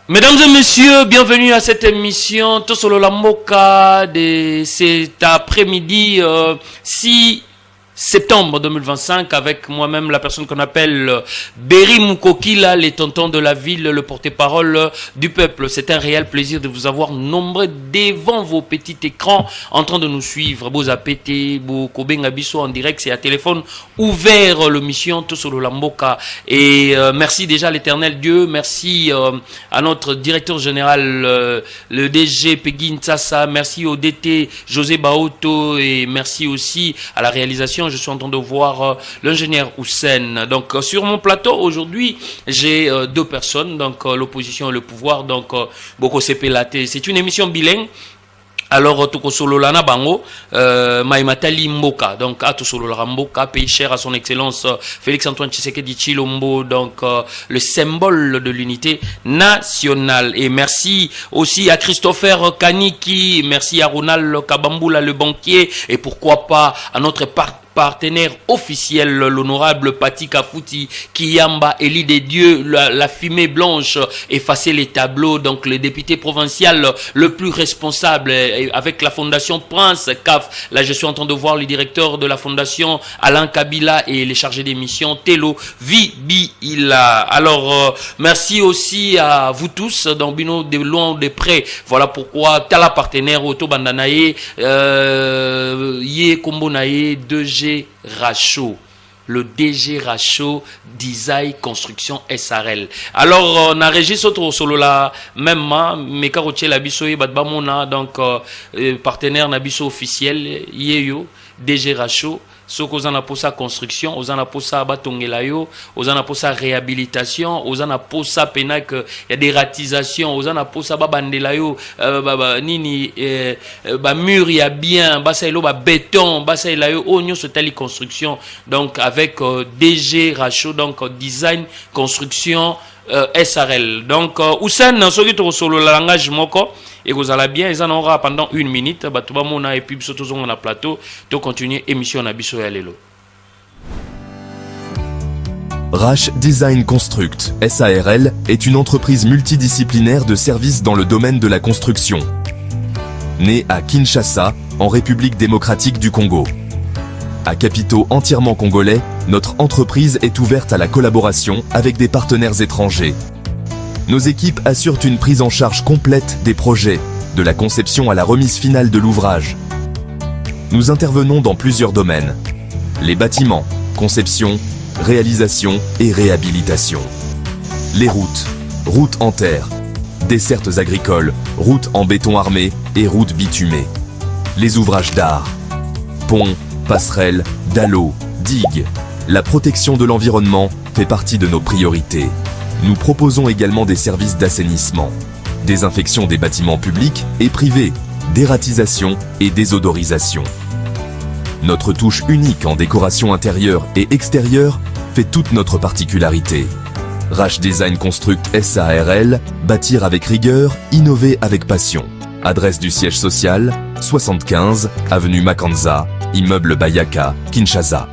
Mesdames et messieurs, bienvenue à cette émission Tosolo la Moka de cet après-midi 6 septembre 2025 avec moi-même la personne qu'on appelle Berry Moukokila, les tontons de la ville, le porte-parole du peuple. C'est un réel plaisir de vous avoir nombreux devant vos petits écrans en train de nous suivre. Beaux apétés, beaux kobengabiso en direct, c'est à téléphone ouvert le mission Tosolo la Moka. Et merci déjà à l'éternel Dieu, merci à notre directeur général, le DG Peggy Ntsassa, merci au DT José Baoto et merci aussi à la réalisation. Je suis en train de voir l'ingénieur Houssen. Donc sur mon plateau aujourd'hui, j'ai deux personnes, donc l'opposition et le pouvoir, donc Boko Sepelate. C'est une émission bilingue. Alors, Tokosolola Bango, Maïmatali Mboka, donc Atosolola Mboka, pays cher à son excellence Félix-Antoine Tshisekedi Tshilombo, donc le symbole de l'unité nationale. Et merci aussi à Christopher Kaniki, merci à Ronald Kabamboula, le banquier, et pourquoi pas à notre partenaire officiel, l'honorable Pati Kafouti, Kiyamba, Élie des dieux, la fumée blanche, effacer les tableaux, donc le député provincial le plus responsable, avec la fondation Prince CAF. Là, je suis en train de voir le directeur de la fondation, Alain Kabila, et les chargés d'émission, Telo Vibila. Alors, merci aussi à vous tous, dans Bino, de loin ou de près. Voilà pourquoi, Tala partenaire, Auto Bandanaye, Yé Kombonaye, 2G Rachaud, le DG Rachaud Design Construction SRL. Alors on a régi autre solo la même mais karoche la biso et badbamona, donc partenaire na biso officiel yeyo DG Rachaud. Ceux qui ont pour sa construction, aux en pour sa batongelayo, aux en pour sa réhabilitation, aux en pour sa pénac, il y a des ratisations, aux en pour sa babandelayo, nini, mur il y a bien, basailo béton, basailayo, oignon se telle construction, donc avec DG Rachaud, donc design construction SRL. Donc Houssen, ceux qui ont solo le langage moko. Et vous allez bien, ils en aura pendant une minute. Bah, tout le monde a et puis surtout on a plateau. To continuer émission na biso ya lelo. Rash Design Construct SARL est une entreprise multidisciplinaire de services dans le domaine de la construction. Née à Kinshasa, en République démocratique du Congo. À capitaux entièrement congolais, notre entreprise est ouverte à la collaboration avec des partenaires étrangers. Nos équipes assurent une prise en charge complète des projets, de la conception à la remise finale de l'ouvrage. Nous intervenons dans plusieurs domaines. Les bâtiments, conception, réalisation et réhabilitation. Les routes, routes en terre, dessertes agricoles, routes en béton armé et routes bitumées. Les ouvrages d'art, ponts, passerelles, dallos, digues. La protection de l'environnement fait partie de nos priorités. Nous proposons également des services d'assainissement, désinfection des bâtiments publics et privés, dératisation et désodorisation. Notre touche unique en décoration intérieure et extérieure fait toute notre particularité. Rash Design Construct SARL, bâtir avec rigueur, innover avec passion. Adresse du siège social, 75, avenue Makanza, immeuble Bayaka, Kinshasa.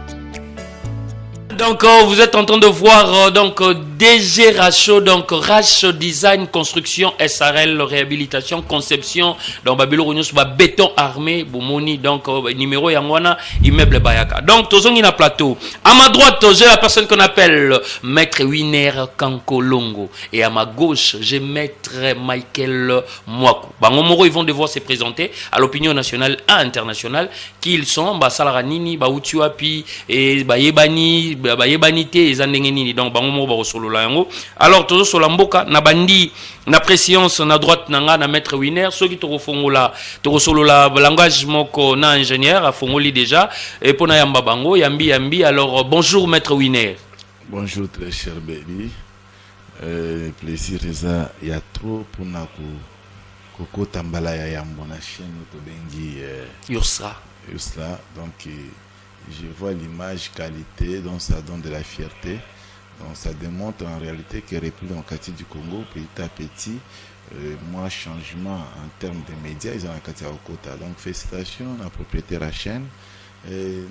Donc vous êtes en train de voir donc DG Rachaud, donc Rachaud Design Construction SRL, réhabilitation, conception, donc Babylon Ronius, béton armé, Boumoni, donc numéro Yangwana, immeuble Bayaka. Donc Tozongi na plateau. À ma droite, j'ai la personne qu'on appelle Maître Winer Kankolongo. Et à ma gauche, j'ai Maître Michael Mwaku. Bangomoro, ils vont devoir se présenter à l'opinion nationale et internationale qui ils sont, Salaranini, Utuapi, et Bayebani, Bayebanité, et Zandengenini. Donc Bangomoro, solo la yango. Alors tozo sur la mboka na bandi na préséance na droite nanga na maître Winer ceux qui to fongola to solo la langage moko na ingénieur a fongoli déjà et pona yamba bango yambi. Alors bonjour maître Winer. Bonjour très cher Berry. Plaisir eza ya trop pour na ko tambala ya yambo na chaîne to bengi Yursra. Donc je vois l'image qualité donc ça donne de la fierté. Donc ça démontre en réalité que République démocratique du Congo, petit à petit, moi changement en termes de médias, ils ont un quartier au quota. Donc félicitations à la propriétaire de la chaîne.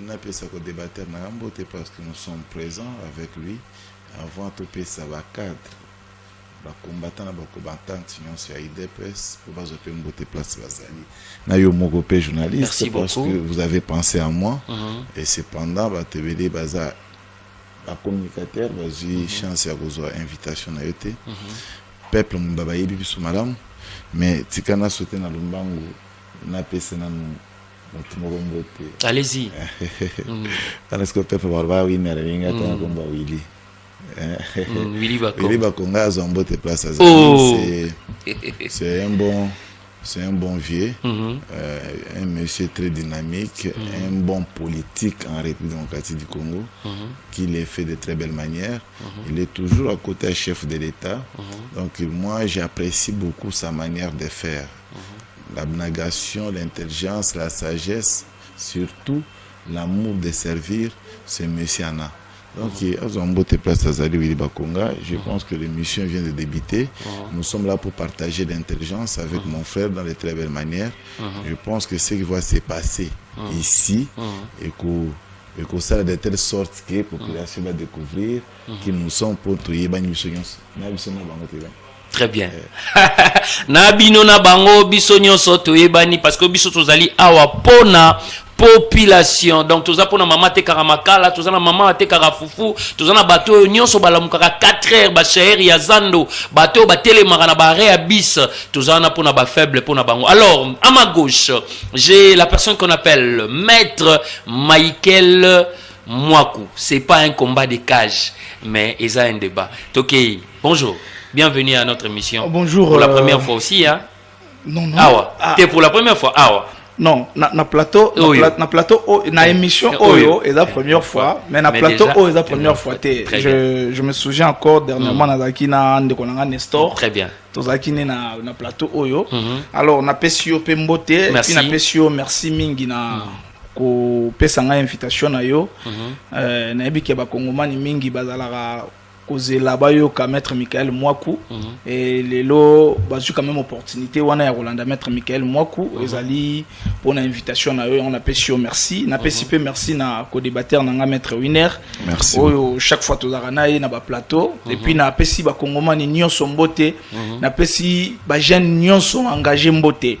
N'a pas ça qu'on débattait parce que nous sommes présents avec lui avant tout ça va cadre combattant sur IDPS pour bazo pe mbote place bazali na yo moko pe journaliste parce que vous avez pensé à moi et cependant ba tebele baza ba communicateur bazi chance ya kozwa invitation na yote peuple mbaba yebi biso malamu mais tikana sauter na lumbangu na pesa na allez-y. Parce que peuple va winner ringa ta komba Willy. Willy Bakonga Zombote place à c'est un bon vieux, un monsieur très dynamique, un bon politique en République démocratique du Congo, qui les fait de très belles manières. Il est toujours à côté du chef de l'État. Donc moi j'apprécie beaucoup sa manière de faire. L'abnégation, l'intelligence, la sagesse, surtout l'amour de servir, c'est monsieur Anna. Donc, je pense que l'émission vient de débuter. Nous sommes là pour partager l'intelligence avec mon frère dans de très belles manières. Je pense que ce qui va se passer ici et que ça de telle sorte que la population va découvrir que nous sommes pour tout. Très bien. Nabino na bango biso nyonso toyebani parce que biso tozali awa pona population. Donc toza pona mama te karamakala, toza na mama te karafufu, toza na bato nyonso balamukaka 4 heures ba shaheri ya zando, bato ba telemaka na ba réabis, toza na pona ba faible pona bango. Alors, à ma gauche, j'ai la personne qu'on appelle Maître Michael Mwaku. C'est pas un combat de cage, mais il y a un débat. OK, bonjour. Bienvenue à notre émission. Bonjour. Pour la première fois aussi, hein? Non. Awa. T'es pour la première fois, awa. Non, na plateau, na plateau, na émission Oyo, et la première fois, mais na plateau Oyo, et la première fois. Je me souviens encore dernièrement, Nazaki na Ndekonanga Nestor. Très bien. Tozaki na plateau Oyo. Alors, na pesio pembote, puis na pesio merci mingi na ko pesanga invitation na yo. Na ebi ke ba kongomani mingi bazalaka kozela bayo ka maître Michael Mwaku et lelo bazu quand même opportunité wana ya Rolanda maître Michael Mwaku ezali pour une invitation na yo on appelle sio merci na PCP merci na ko débatteur na maître Winner merci oyo chaque fois tozaka na ye na ba plateau et puis na pesi ba kongomani nyonso mbote na pesi ba jeune nyonso engagé mbote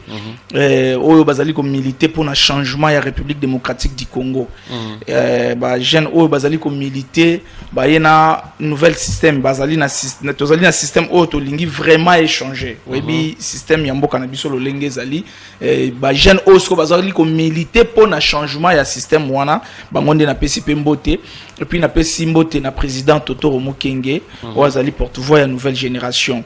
oyo bazali ko militer pour un changement ya République démocratique du Congo ba jeune oyo bazali ko militer ba yena nouvelle système bazali na système auto lingi vraiment échanger webi système ya mboka na biso lo lenge zali ba jeune osko bazali ko militer pour na changement ya système wana bangonde na PCP mbote et puis na PCP mbote na président Totoro Mokenge ozali porte-voix ya nouvelle génération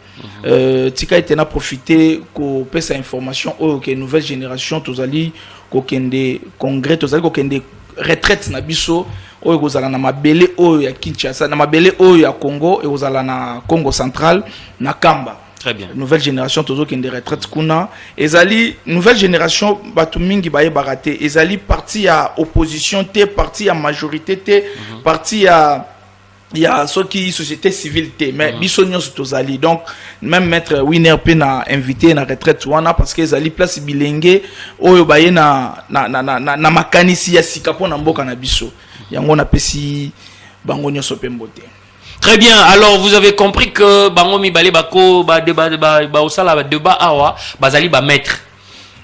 tika était na profiter ko pesa information o que nouvelle génération tozali ko kende congrès tozali ko kende retraite na biso oyo kozala na mabele oyo ya Kinshasa na mabele oyo ya Congo et kozala na Congo central na Kamba. Très bien. Nouvelle génération tozo kende retraite kuna ezali nouvelle génération batu mingi baye baraté ezali parti ya opposition te parti ya majorité te parti ya ceux qui société civile te mais biso nyonso tozali donc même maître Winner pe na invité na retraite wana parce que ezali place bilenge oyo baye na makanisi ya sika pona mboka na biso yango na pesi bango nyonso pe mbote. Très bien. Alors vous avez compris que bango mibale bako ba débat ba osala débat awa bazali ba maître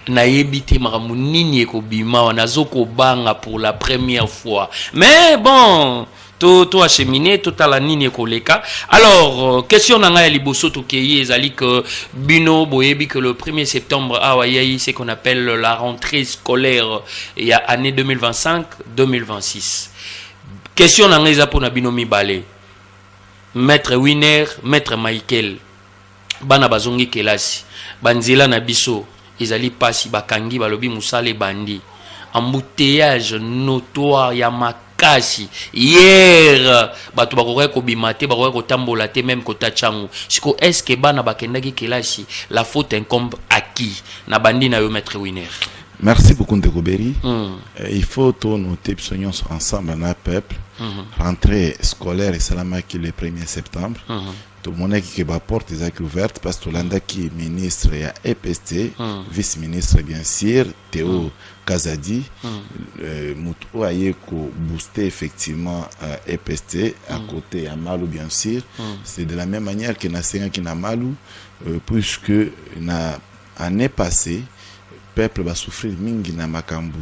na yebite maramu nini ekobima wana zoko banga pour la première fois mais bon to acheminé total nini koleka. Alors question nanga ya liboso to keye ezali que bino boyebi que le 1er septembre awa yayi ce qu'on appelle la rentrée scolaire il y a année 2025-2026. Question nanga eza pona bino mibale. Maître Winner, Maître Michael bana bazongi kelasi banzela na biso ezali pasi bakangi balobi musale bandi embouteillage notoire ya makasi hier bato bakoka kobimate bakoka kotambola te même kota changu siko est-ce que bana bakendaki kelasi la faute incombe à qui na bandi na yo Maître Winner? Merci beaucoup Ndekoberi. Il faut tout noter ensemble dans le peuple. Rentrée scolaire et salamaki le 1er septembre. tout le monde qui va porte est ouverte parce que Tolanda qui est ministre et à EPST, vice-ministre bien sûr, Théo Kazadi, Moutou aye ko booster effectivement EPST à côté à Malou bien sûr. C'est de la même manière que Nasenga qui n'a Malou, puisque na année passée, peuple va souffrir mingi na Makambu.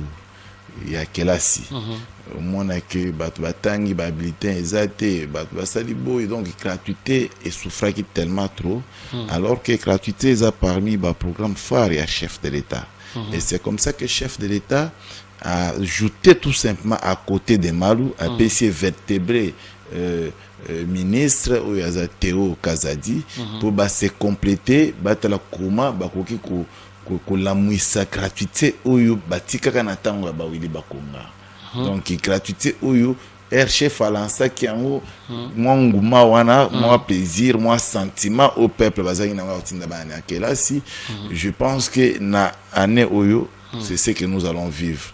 Il y a Kelasi. Au moins que batangi bulletin exacté basalibo et donc gratuité et souffrage tellement trop alors que gratuité est parmi les programmes phares et chef de l'État. Et c'est comme ça que chef de l'État a ajouté tout simplement à côté de Malou a PC vertébré ministre ou yaza Théo Kazadi pour se compléter batala kuma bakoki ko la muisa gratuité oyo batika kana tango ba wili bakonga. Donc gratuité oyo chef alansa qui en moi nguma wana moi plaisir moi sentiment au peuple bazaki na watinda bana kela si je pense que na année oyo c'est ce que nous allons vivre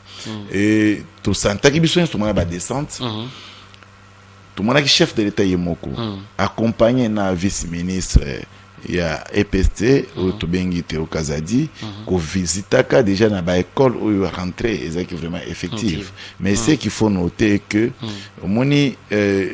et tout santa ki biso instrument ba descente tout monde qui chef de l'État yemoko accompagné na vice-ministre il y a EPST ou Tobengi Théo Kazadi qu'on visitaka déjà dans ba école où rentrée est vraiment effective. Mais c'est qu'il faut noter que moni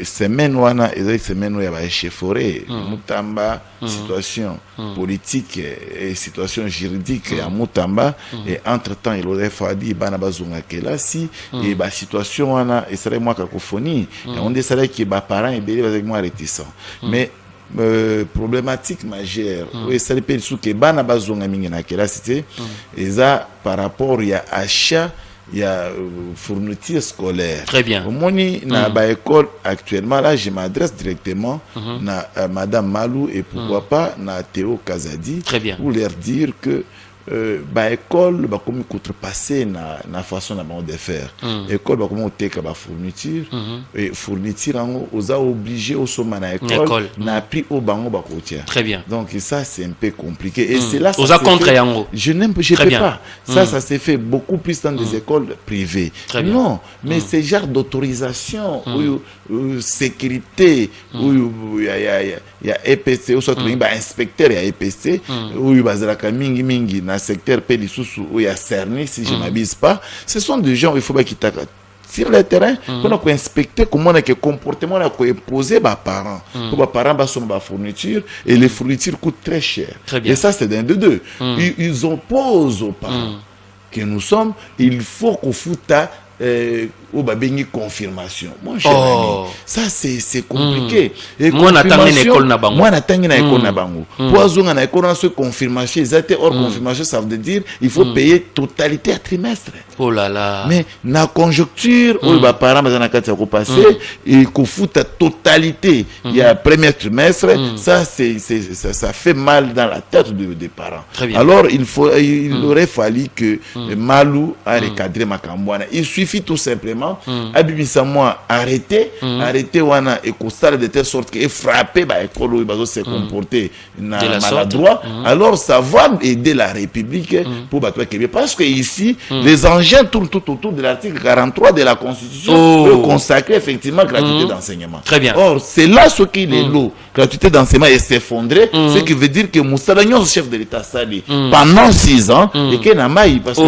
semaine wana est semaine où il y a ba échauffouré Mutamba situation politique et situation juridique à Mutamba et entre-temps il aurait fallu bana bazunga kelasi et ba situation wana et serait moi cacophonie et on dit ça que ba parents et belé avec moi réticent. Mais problématique majeure oui ça dépend sous que bana bazonga mingi na kela cité et ça par rapport il y a achat il y a fourniture scolaire. Très bien. Au moni na ba école actuellement là je m'adresse directement na madame Malou et pourquoi pas na Théo Kazadi. Très bien. Pour leur dire que ba école ba comme contrepassé na façon na de faire école ba comme teka ba fourniture et fourniture en aux a obligé au sommet na école na prix au bango ba côtière. Très bien. Donc ça c'est un peu compliqué et c'est là aux a contre yango je n'aime peux pas ça s'est fait beaucoup plus dans des écoles privées. Non mais c'est genre d'autorisation ou sécurité où il y a EPC ou soit ba inspecteur il y a EPC où bazalaka mingi na secteur Pélissousou où il y a Cerny si je ne m'abuse pas, ce sont des gens il faut pas qu'ils sur le terrain pour inspecter comment on a que comportement on a imposé par parents pour les parents bas sont fourniture et les fournitures coûtent très cher. Et ça c'est d'un de deux. Ils opposent aux parents que nous sommes, il faut qu'on foute au babini confirmation. Mon cher ami, ça c'est compliqué. Et moi n'attends une école na bango. Moi n'attends une école na bango. Pour une école na confirmation, exact hors confirmation ça veut dire il faut payer totalité à trimestre. Oh là là. Mais na conjoncture où les parents bazana kati ko passer et qu'on fout à totalité il y a premier trimestre, ça ça fait mal dans la tête des parents. Alors il aurait fallu que Malou a recadré Makambwana. Il suffit tout simplement abimisa moi arrêter wana et constat de telle sorte que frapper ba école où bazo se comporter na maladroit alors ça va aider la République pour battre Québec parce que ici les engins tournent tout autour de l'article 43 de la Constitution pour consacrer effectivement gratuité d'enseignement. Très bien. Or c'est là ce qu'il est l'eau gratuité d'enseignement est s'effondrer ce qui veut dire que Moussa Lagnon chef de l'État sali pendant 6 ans et que na maï parce que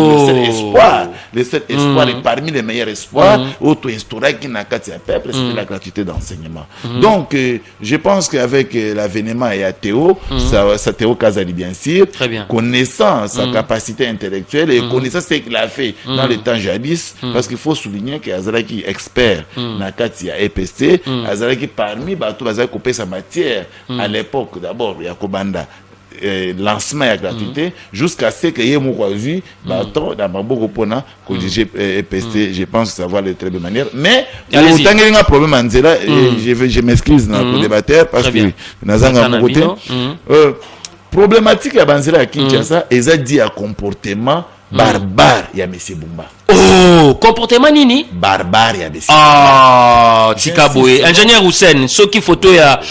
le seul espoir est parmi les meilleurs espoirs auto-instauré qui n'a qu'à tirer peuple, c'est la gratuité d'enseignement. Donc, je pense qu'avec l'avènement et à Théo, ça Théo Kazadi bien sûr, connaissant sa capacité intellectuelle et connaissant ce qu'il a fait dans le temps jadis, parce qu'il faut souligner qu'il y a Azalaki expert na kati ya EPST, Azalaki parmi bateau Azalaki coupé sa matière à l'époque d'abord il y a Kobanda. Lancement à gratuité jusqu'à ce que yé mouazi bâton dans maboko pona que EPST je pense que ça va de très bonne manière mais autant qu'il y a un problème en zéla je m'excuse dans le débatteur parce que nazanga mon côté problématique à Banzela à Kinshasa ils a dit à comportement barbare ya monsieur Bumba. Oh, comportement nini barbare ya monsieur. Ah, Tikaboé, ingénieur Hussein, ce qui photo ya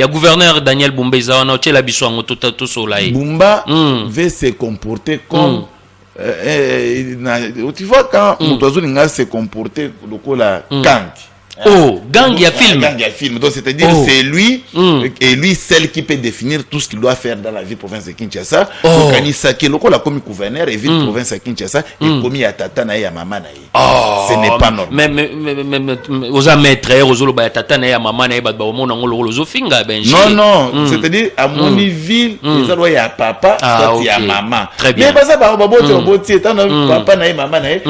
gouverneur Daniel Bumba za na otela biso ngo tout soleil. Bumba veut se comporter comme tu vois quand Moutouazou Ninga se comporter lokola Kank. Oh, gang, il y a film. Gang, il y a film. Donc, c'est-à-dire, c'est lui, et lui, celle qui peut définir tout ce qu'il doit faire dans la ville province de Kinshasa. Donc, Anissa, qui est le commis gouverneur et ville province de Kinshasa, et commis à Tata Naï, à Maman Naï. Ce n'est pas normal. Mais, aux maîtres, aux olo, Tata Naï, à Maman Naï, au monde, aux finga, ben, non, c'est-à-dire, à mon ville, il y a papa, il y a maman. Très bien. Mais, pas ça, papa Naï, Maman Naï,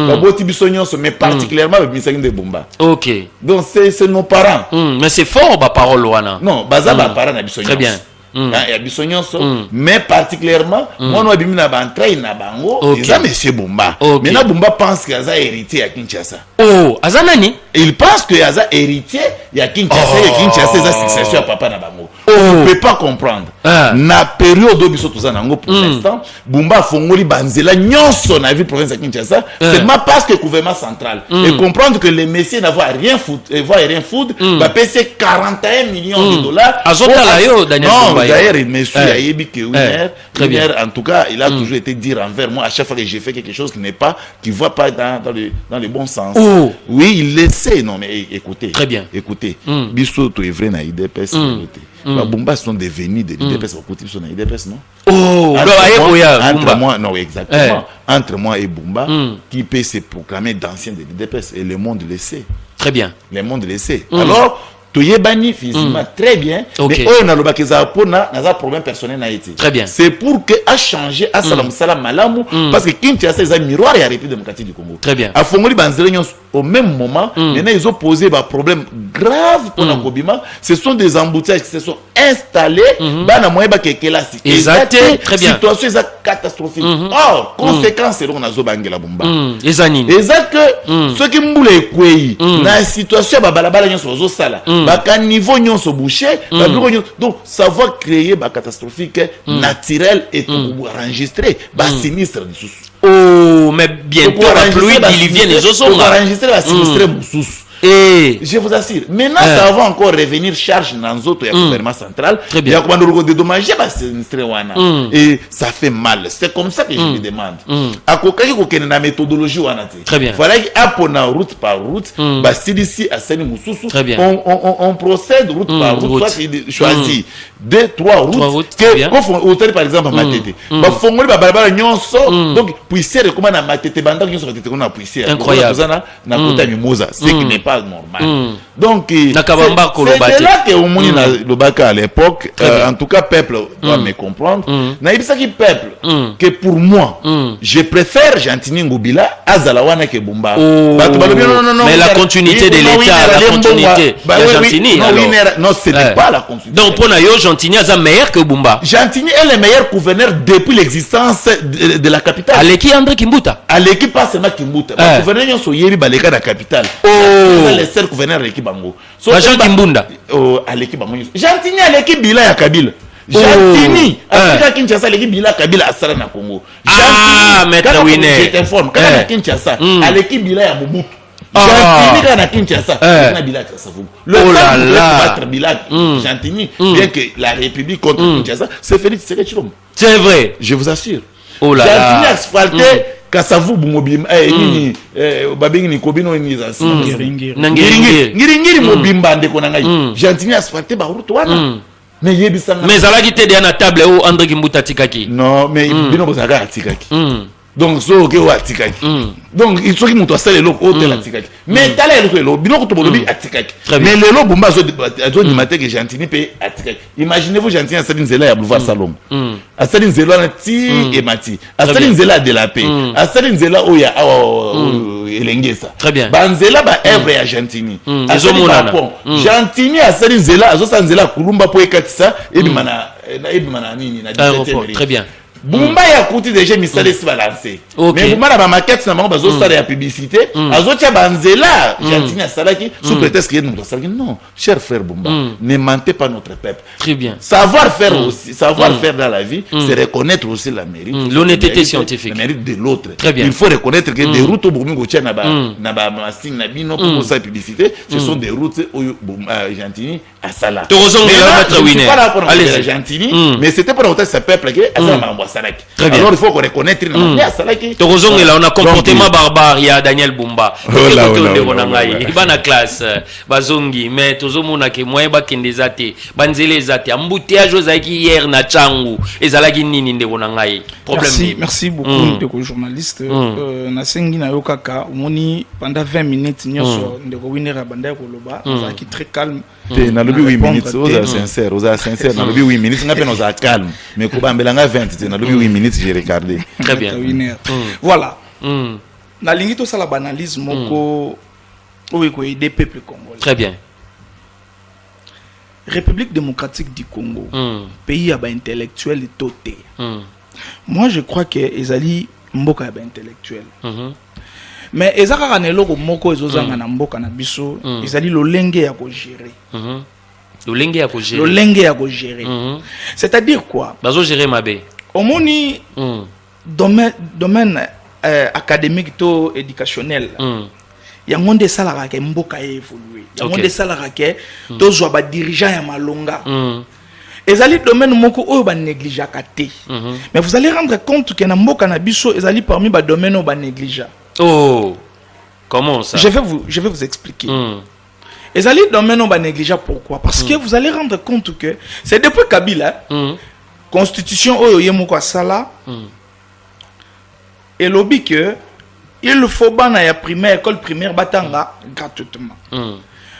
mais particulièrement, le ministère de Bumba. Ok. Donc, c'est nos parents. Mais c'est fort, ma parole, Wana. Non, baza ba parents na bisognos. Très bien. Ya bisognos, mais particulièrement, moi, nous abimi na bantrain na bango, ils ont monsieur Bumba. Maintenant, Bumba pense qu'il y a héritier à Kinshasa. Oh, Azanani? Il pense qu'il y a héritier à Kinshasa, et Kinshasa, c'est la succession à papa na bango. On ne peut pas comprendre. Na période où biso tuzanango pour l'instant, Bumba fongoli banzela nyonso na ville province à Kinshasa, c'est ma parce que le gouvernement central et comprendre que les messieurs n'avaient rien foutre, va payer 41 millions de dollars. Non, d'ailleurs, il me suit à Yébiki en tout cas, il a toujours été dire envers moi à chaque fois que j'ai fait quelque chose qui n'est pas, qui ne va pas dans le bon sens. Oui, il le sait. Non, mais écoutez. Très bien. Écoutez. Biso to est vrai na IDPS. Bumba sont devenus des IDPS au côté de IDPS, non? Entre moi, non, exactement. Entre moi et Bumba, qui peut se proclamer d'anciens de l'IDPS, et le monde le sait. Très bien. Le monde le sait. Alors, Toyebani physiquement très bien, mais on a le problème personnel na été. Très bien. C'est pour que a changé à salam salam malamu parce que Kinshasa c'est un miroir et la République démocratique du Congo. Très bien. A Fongoli Banzerignon au même moment, maintenant ils ont posé un problème grave pour la Kobima. Ce sont des embouteillages qui se sont installés dans la moyenne qui est là. Exact. Très bien. Situation est catastrophique. Or, conséquence c'est qu'on a Zobangela Bumba. Exact. Exact que ceux qui moulent quoi, dans la situation babalabala nyonso sala. Baka niveau nyonso bouché, donc ça va créer ba catastrophique naturel et tout enregistré ba sinistre de sous. Oh, mais bientôt la pluie diluvienne les autres on va enregistrer la sinistre sous. Et je vous assure, maintenant ça va encore revenir charge dans autres gouvernement central. Très bien. Il y a quoi dédommager ba sinistre wana. Et ça fait mal. C'est comme ça que je lui demande. À quoi que na méthodologie wana. Très bien. Voilà apona route par route, ba ici à Seni Mususu. Très bien. On procède route par route, soit choisit 2-3 routes que quand hôtel par exemple à Matete. Ba fongoli ba balabala nyonso donc puissière comment na Matete banda nyonso Matete qu'on a puissière. Incroyable. Na kota mimosa, ce qui n'est pas normal. Donc c'est là que au moins le Baka à l'époque en tout cas peuple doit me comprendre. Na ibisa qui peuple que pour moi je préfère Jantini Ngobila à Zalawana que Bumba. Mais la continuité de l'État, la continuité de Jantini. Non, ce n'est pas la continuité. Donc pour Nayo Jantini est meilleur que Bumba. Jantini est le meilleur gouverneur depuis l'existence de la capitale. Aleki André Kimbuta. Aleki pas seulement Kimbuta. Le gouverneur Nyonso Yebi Baleka la capitale. C'est le seul gouverneur Aleki Bango. Jean Kimbunda. Aleki Bango. Jantini Aleki Bila ya Kabila. Jantini Afrika Kinshasa Aleki Bila Kabila asara na Congo. Maître Winner. Je t'informe. Quand à Kinshasa Aleki Bila ya Mobutu. Jantini quand à Kinshasa na Bila ya Savubu. Le seul battre Bila Jantini bien que la République contre Kinshasa c'est Félix Tshisekedi Tshilombo. C'est vrai. Je vous assure. Jantini asphalté Kasavubu mobimba nini babengi ni kobino ni za ngiri mobimba ndeko na ngai Jantini asphalté ba route wana mais yebisanga mais alaki te na table o André Kimbuta tikaki non mais bino bozaka atikaki donc so ke wa atikaki donc il faut que muto asale lo hôtel atikaki mais tala lo bino ko to bolobi atikaki mais le lo bomba zo ni mateke Jantini pe atikaki imaginez-vous Jantini asali nzela ya boulevard Salom asali nzela na ti et mati asali nzela de la paix asali nzela oya elengesa très bien banzela ba œuvre ya Jantini asali ba pont Jantini asali nzela azosa nzela kulumba po ekatisa ebimana nini na 17e très bien Bumba ya kuti déjà misale si balancer mais Bumba na ba maquette na bango bazo sala ya publicité azotia banzela Jantini asalaki sous prétexte qu'il y a nous salaki non cher frère Bumba ne mentez pas notre peuple très bien savoir faire aussi savoir faire dans la vie c'est reconnaître aussi la mérite l'honnêteté scientifique le mérite de l'autre très bien il faut reconnaître que des routes au Bomingo tia na ba masing na bino pour sa publicité ce sont des routes où Jantini asala Torozon Maître Winner allez Jantini mais c'était pour raconter ce peuple que asala salaki. Très bien. Alors il faut reconnaître na salaki. Tozonga là on a comportement barbare ya Daniel Bumba. Bana classe bazongi mais tozomona ke moyen ba kendeza te banzele zate embouteillage ozaki hier na changu ezalaki nini ndeko na ngai problème. Merci beaucoup de journaliste na sengi na yo kaka moni pendant 20 minutes nyoso ndeko winera banda ko loba zaki très calme. Na lobi 8 minutes oza sincère na lobi 8 minutes nga pe oza calme mais ko bambela nga 20 na lobi 8 minutes j'ai regardé. Très bien. Voilà. Na lingi to sala banalisme moko oyo ko aider peuple congolais. Très bien. République démocratique du Congo, pays à intellectuel et toté. Moi je crois que ezali mboka ya intellectuel. Mais ezaka kanelo ko moko ezozanga na mboka na biso, ezali lolenge ya ko gérer. Lolenge ya ko gérer. Lolenge ya ko gérer. C'est-à-dire quoi? Bazo gérer mabe. Omoni domaine académique to éducationnel. Yango nde salaka ke mboka évoluer. Yango nde salaka ke tozwa ba dirigeant ya malonga. Ezali domaine moko oyo ba négligeaka te. Mais vous allez rendre compte que na mboka na biso ezali parmi ba domaine oyo ba négligea. Oh. Comment ça? Je vais vous expliquer. Ezali domaine oyo ba négligea pourquoi? Parce que vous allez rendre compte que c'est depuis Kabila constitution oyo yemoko asala et lobby que il faut bana ya primaire école primaire batanga gratuitement.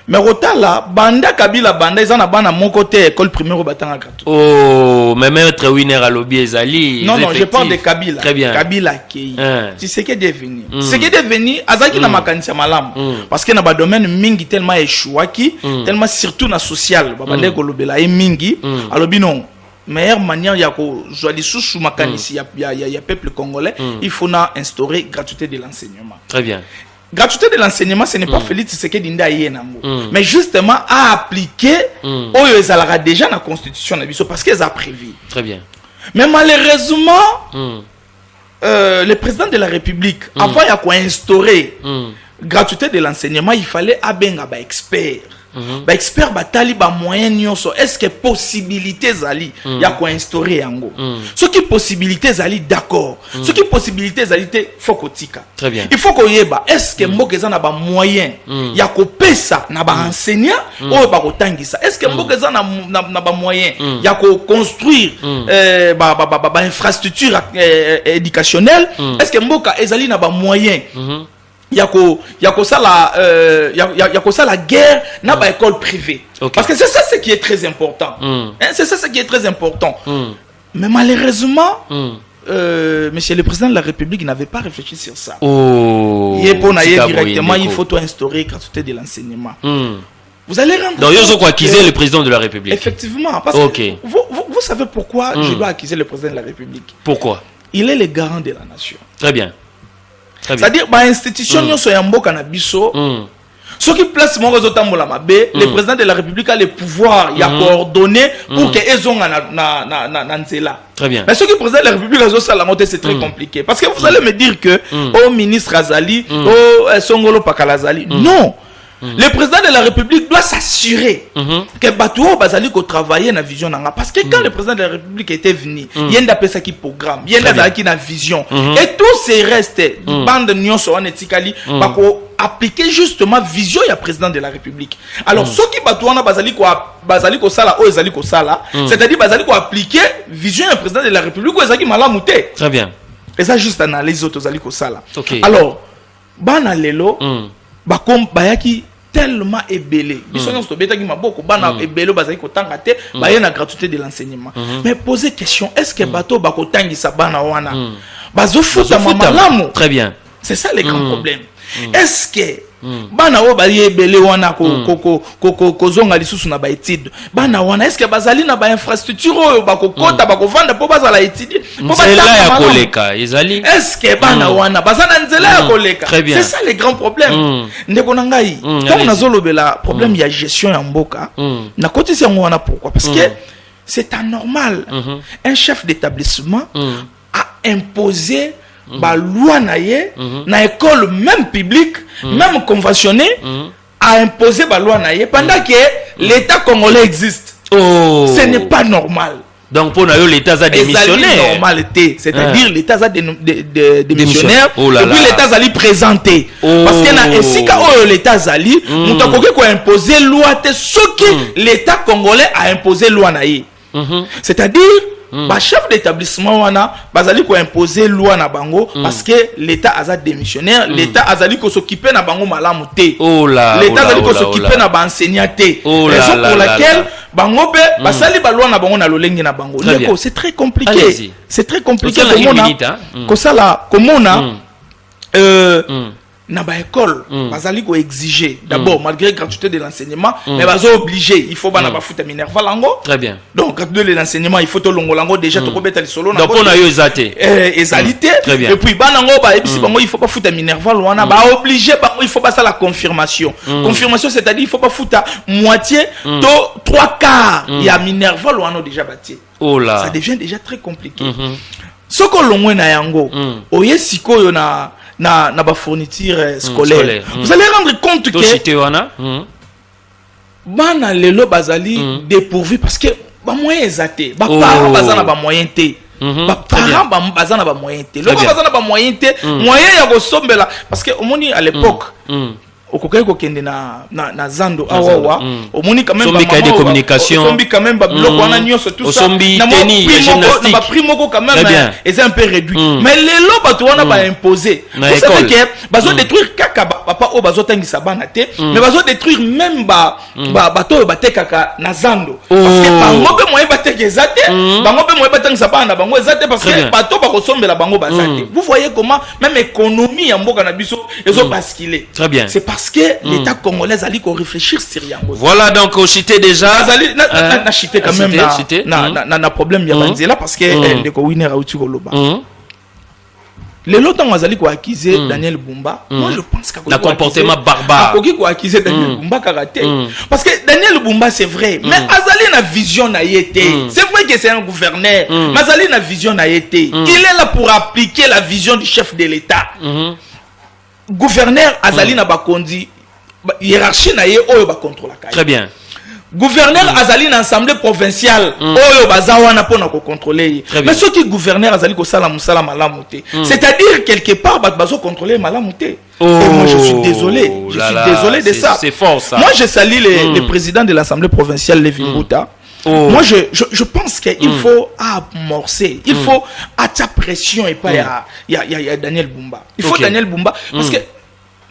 Mais rotala banda Kabila banda izana bana mon côté école primaire batanga gratuitement. Oh, mais maître winner à lobby ezali. Non, je parle de Kabila. Très bien. Kabila qui tu sais que devenu. C'est que devenu azaki na makanisa malam parce que na ba domaine mingi tellement échouaki, tellement surtout na social, ba bande ko lobela e mingi, alobi non. Meilleure manière ya ko joali sous makanisi ya peuple congolais, il faut na instaurer gratuité de l'enseignement. Très bien. Gratuité de l'enseignement, ce n'est pas Félix Tshisekedi Dinda Yenango, mais justement à appliquer oyo ezalaka déjà na constitution na biso parce qu'ils a prévu. Très bien. Mais malheureusement le président de la République avant ya ko instaurer gratuité de l'enseignement, il fallait abenga ba expert. Ba expert batali ba moyen nyonso est-ce que possibilité zali ya ko instaurer yango ce qui possibilité zali d'accord ce qui possibilité zali te faut kotika. Très bien. Il faut koyeba est-ce que mboka za na ba moyen ya ko pesa na ba enseignant oyo ba kotangisa est-ce que mboka za na ba moyen ya ko construire ba infrastructure éducationnelle est-ce que mboka ezali na ba moyen yako ça la guerre na ba école privée. Parce que c'est ça ce qui est très important. C'est ça ce qui est très important. Mais malheureusement monsieur le président de la République n'avait pas réfléchi sur ça. Directement il faut instaurer gratuité de l'enseignement. Vous allez rendre donc il faut acquiser le président de la République. Effectivement parce que vous savez pourquoi je dois acquiser le président de la République. Pourquoi? Il est le garant de la nation. Très bien. C'est-à-dire ba institution nyonso ya mboka na biso ce qui place mon réseau tambola mabe le président de la République a le pouvoir ya coordonner pour que ezonga na nzela. Très bien. Mais ce qui président de la République réseau sala monter c'est très compliqué parce que vous allez me dire que au ministre Azali au Songolo Pakalazali non. Le président de la République doit s'assurer que Batouo Bazali ko travailler na vision nanga parce que quand le président de la République était venu, yenda pesa ki programme, yenda zaki na vision et tout ces restes bande nyonso on etikali bako appliquer justement vision ya président de la République. Alors ce qui Batouo na bazali ko sala o ezali ko sala, c'est-à-dire bazali ko appliquer vision ya président de la République o ezaki malamu te. Très bien. Et ça juste analyse auto zali ko sala. Okay. Alors bana lelo bakom bayaki tellement ébélé. Ils sont tous bêta qui m'a beaucoup bana ébélé bazali ko tanga te ba yena gratuité de l'enseignement. Mais poser question est-ce que bato ba ko tangi sa bana wana bazo futa mamalamu. Très bien. C'est ça le grand problème. Est-ce que bana o ba ébélé wana ko zonga lisusu na ba étude bana wana est-ce que bazali na ba infrastructure oyo ba ko kota ba ko vanda po bazala étude po ba nzela ya koleka ezali est-ce que bana wana bazana nzela ya koleka. C'est ça le grand problème. Ndeko na ngai quand na zolobela problème ya gestion ya mboka na koti se ngwana pourquoi parce que c'est anormal un chef d'établissement a imposé ba loi na ye na école même publique même conventionnée a imposé ba loi na ye pendant que l'état congolais existe. Ce n'est pas normal. Donc pour nous l'État a démissionnaire. Normalité, c'est-à-dire l'État a démissionnaire Oh là et puis là. l'État a présenté. Oh. Parce que na esika l'État a imposer loi te ce que l'État congolais a imposé loi naïe. C'est-à-dire bah chef d'établissement wana bazali ko imposer loi na bango parce que l'État a démissionnaire, l'État azali ko s'occuper na bango malamu te. Oh là. L'État azali ko s'occuper na ba enseignant te. Raison pour laquelle bango be basali ba loi na bango na lolenge na bango. C'est très compliqué. C'est très compliqué comme ça là comme on a na ba école bazali ko exiger d'abord malgré gratuité de l'enseignement mais bazo obligé il faut bana ba futa minerva lango. Très bien. Donc gratuité de l'enseignement il faut to longo lango déjà to ko beta lisolo na. Donc on a eu exalté et puis bana ngo ba ebisi bango il faut pas futa minerva wana ba obligé bango il faut pas ça la confirmation. Confirmation c'est-à-dire il faut pas futa moitié to 3/4 il y a minerva wana déjà bâti. Oh là. Ça devient déjà très compliqué. Soko longo na yango oye sikoyo na ba fourniture scolaire. Vous allez rendre compte que bana lelo bazali dépourvu parce que ba moyen exaté ba parents bazana ba moyen té ba parents bazana ba moyen té loko bazana ba moyen té moyen ya ko sombela parce que omoni à l'époque okokai ko kende na zando awa omoni quand même ba de communication sombi quand même ba biloko wana nyonso tout ça na gymnastique ba primo ko quand même est un peu réduit mais lelo bato wana ba imposer vous savez que bazo détruire kaka papa o bazo tangisa bana te mais bazo détruire même bato ba tekaka na zando parce que bango be moyen bateke ezate bango be moyen batangisa bana bango ezate parce que bato ba kosombela bango bazate. Vous voyez comment même économie ya mboka na biso ezo basculer. Très bien. C'est parce que l'État congolais a dit qu'on réfléchir sérieusement. Voilà donc au chité déjà. Na chité quand même na problème ya banzela parce que ndeko winner a uti koloba. Le longtemps on a ko accuser Daniel Bumba. Moi je pense qu'il a un comportement barbare. Il ko accuser Daniel Bumba karaté. Parce que Daniel Bumba c'est vrai, mais azali na vision na yété. C'est vrai que c'est un gouverneur, mais azali na vision na yété. Il est là pour appliquer la vision du chef de l'État. Gouverneur azali na bakondi hiérarchie na ye oyo ba contrôler. Très bien. Gouverneur azali na assemblée provinciale oyo bazawana pona ko contrôler. Mais ce qui gouverneur azali ko sala musala malamu te. C'est-à-dire quelque part bazo contrôler malamu te. Et moi je suis désolé, de ça. C'est fort ça. Moi je salue les présidents de l'assemblée provinciale Lévi Mbuta. Moi je pense qu'il faut amorcer, il faut attirer pression et pas il y a Daniel Bumba. Il faut Daniel Bumba parce que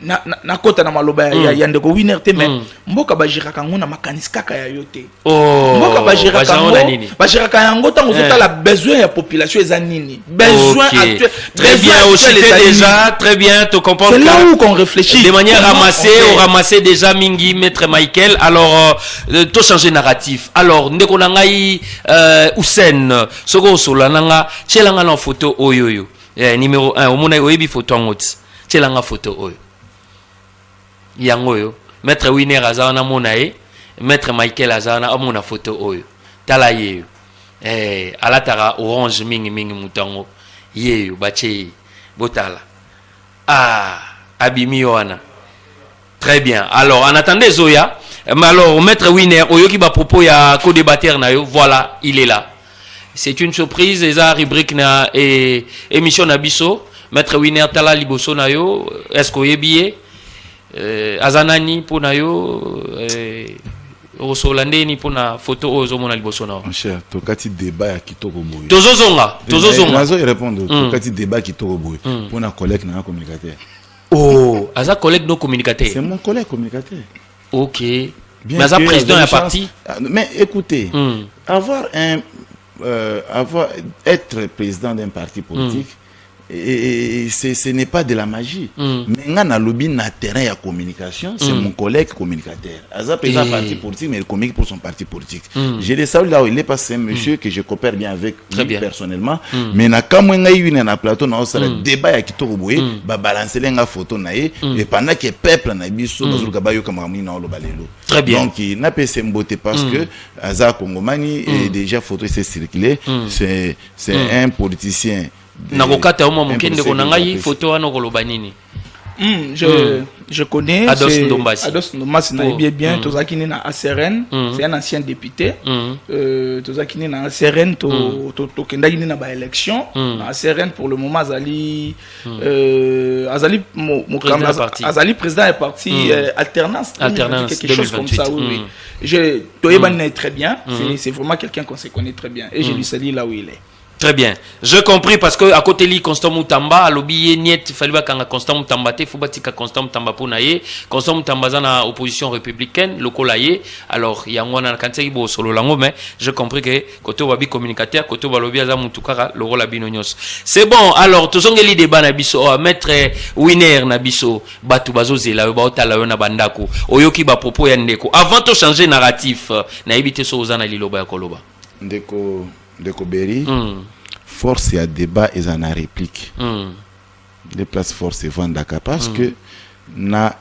na kota na maloba ya ndeko winner te mais mboka bajira kango na makanisi kaka ya yote. Mboka bajira kango tango zota la besoin ya population eza nini? Besoin actuel. Très bien au cité déjà, très bien tu comprends. C'est là où qu'on réfléchit. De manière ramassé déjà Mingi maître Michael. Alors tout changer narratif. Alors ndeko na ngai Hussein soko solananga chelanga na photo oyoyo. Numéro 1 omona oyebi photo ngoti. Chelanga photo oyo. Yangoyo maître winner azana monae maître Michael azana amona photo oyo tala yeyo alatara orange mingi mutango yeyo bache botala abimi wana. Très bien. Alors en attendant Zoya mais alors maître winner oyoki ba propos ya co-débatteur na yo voilà il est là. C'est une surprise eza rubrique na émission na biso maître winner tala liboso na yo est-ce que oyebi azanani pona yo osolandeni pona photo ozo mona liboso na mon cher tokati débat ya kitoko boye tozozonga nazo répondre tokati débat kitoko boye pona collègue na communicateur aza collègue no communicateur c'est mon collègue communicateur. OK bien mais aza président ya parti mais écoutez être président d'un parti politique et ce n'est pas de la magie. Mais dans le lobby na terrain ya communication, c'est mon collègue communicateur. Aza président parti politique, mais il communique pour son parti politique. Je le salue là où il est parce que c'est un monsieur que je coopère bien avec lui personnellement. Mais na kamwenga yuna na plateau na osala débat ya kitoko boye, ba balancer lenga photo na ye et pendant que peuple na biso bazuluka ba yo kama mini na lo balelo. Très bien. Donc il n'a pas se mboté parce que Aza Kongomani et déjà photo s'est circulé, c'est un politicien. Nakokata omo mukende konangai photo wana koloba nini Je connais. Ados Ndombasi. Ados Ndombasi, bien. Tozaki na ACRN, c'est un ancien député. Tozaki na ACRN, Kendaki na ba élection. ACRN pour le moment, Azali président est parti alternance. Quelque chose comme ça, oui. Toyeban est très bien. C'est vraiment quelqu'un qu'on se connaît très bien. Et je lui salue là où il est. Très bien. Je compris parce que à côté li Constant Moutamba, lobby niet fallait pas Constant Moutamba te faut batika Constant Moutamba pour naie. Constant Moutamba na opposition républicaine lokolaye. Alors il y a ngwana kantseki bo solo lango mais je compris que côté wabi communicateur, côté lobby aza mutukara le rôle abinonyos. C'est bon. Alors tozongeli débat na biso maître winner na biso batu bazozela ba otala yo na bandako. Oyoki ba propos ya ndeko. Avant de changer narratif na ebité so ozana liloba ya koloba. Ndeko Berry, force à débat et en a réplique. Les places force et vendaka parce que na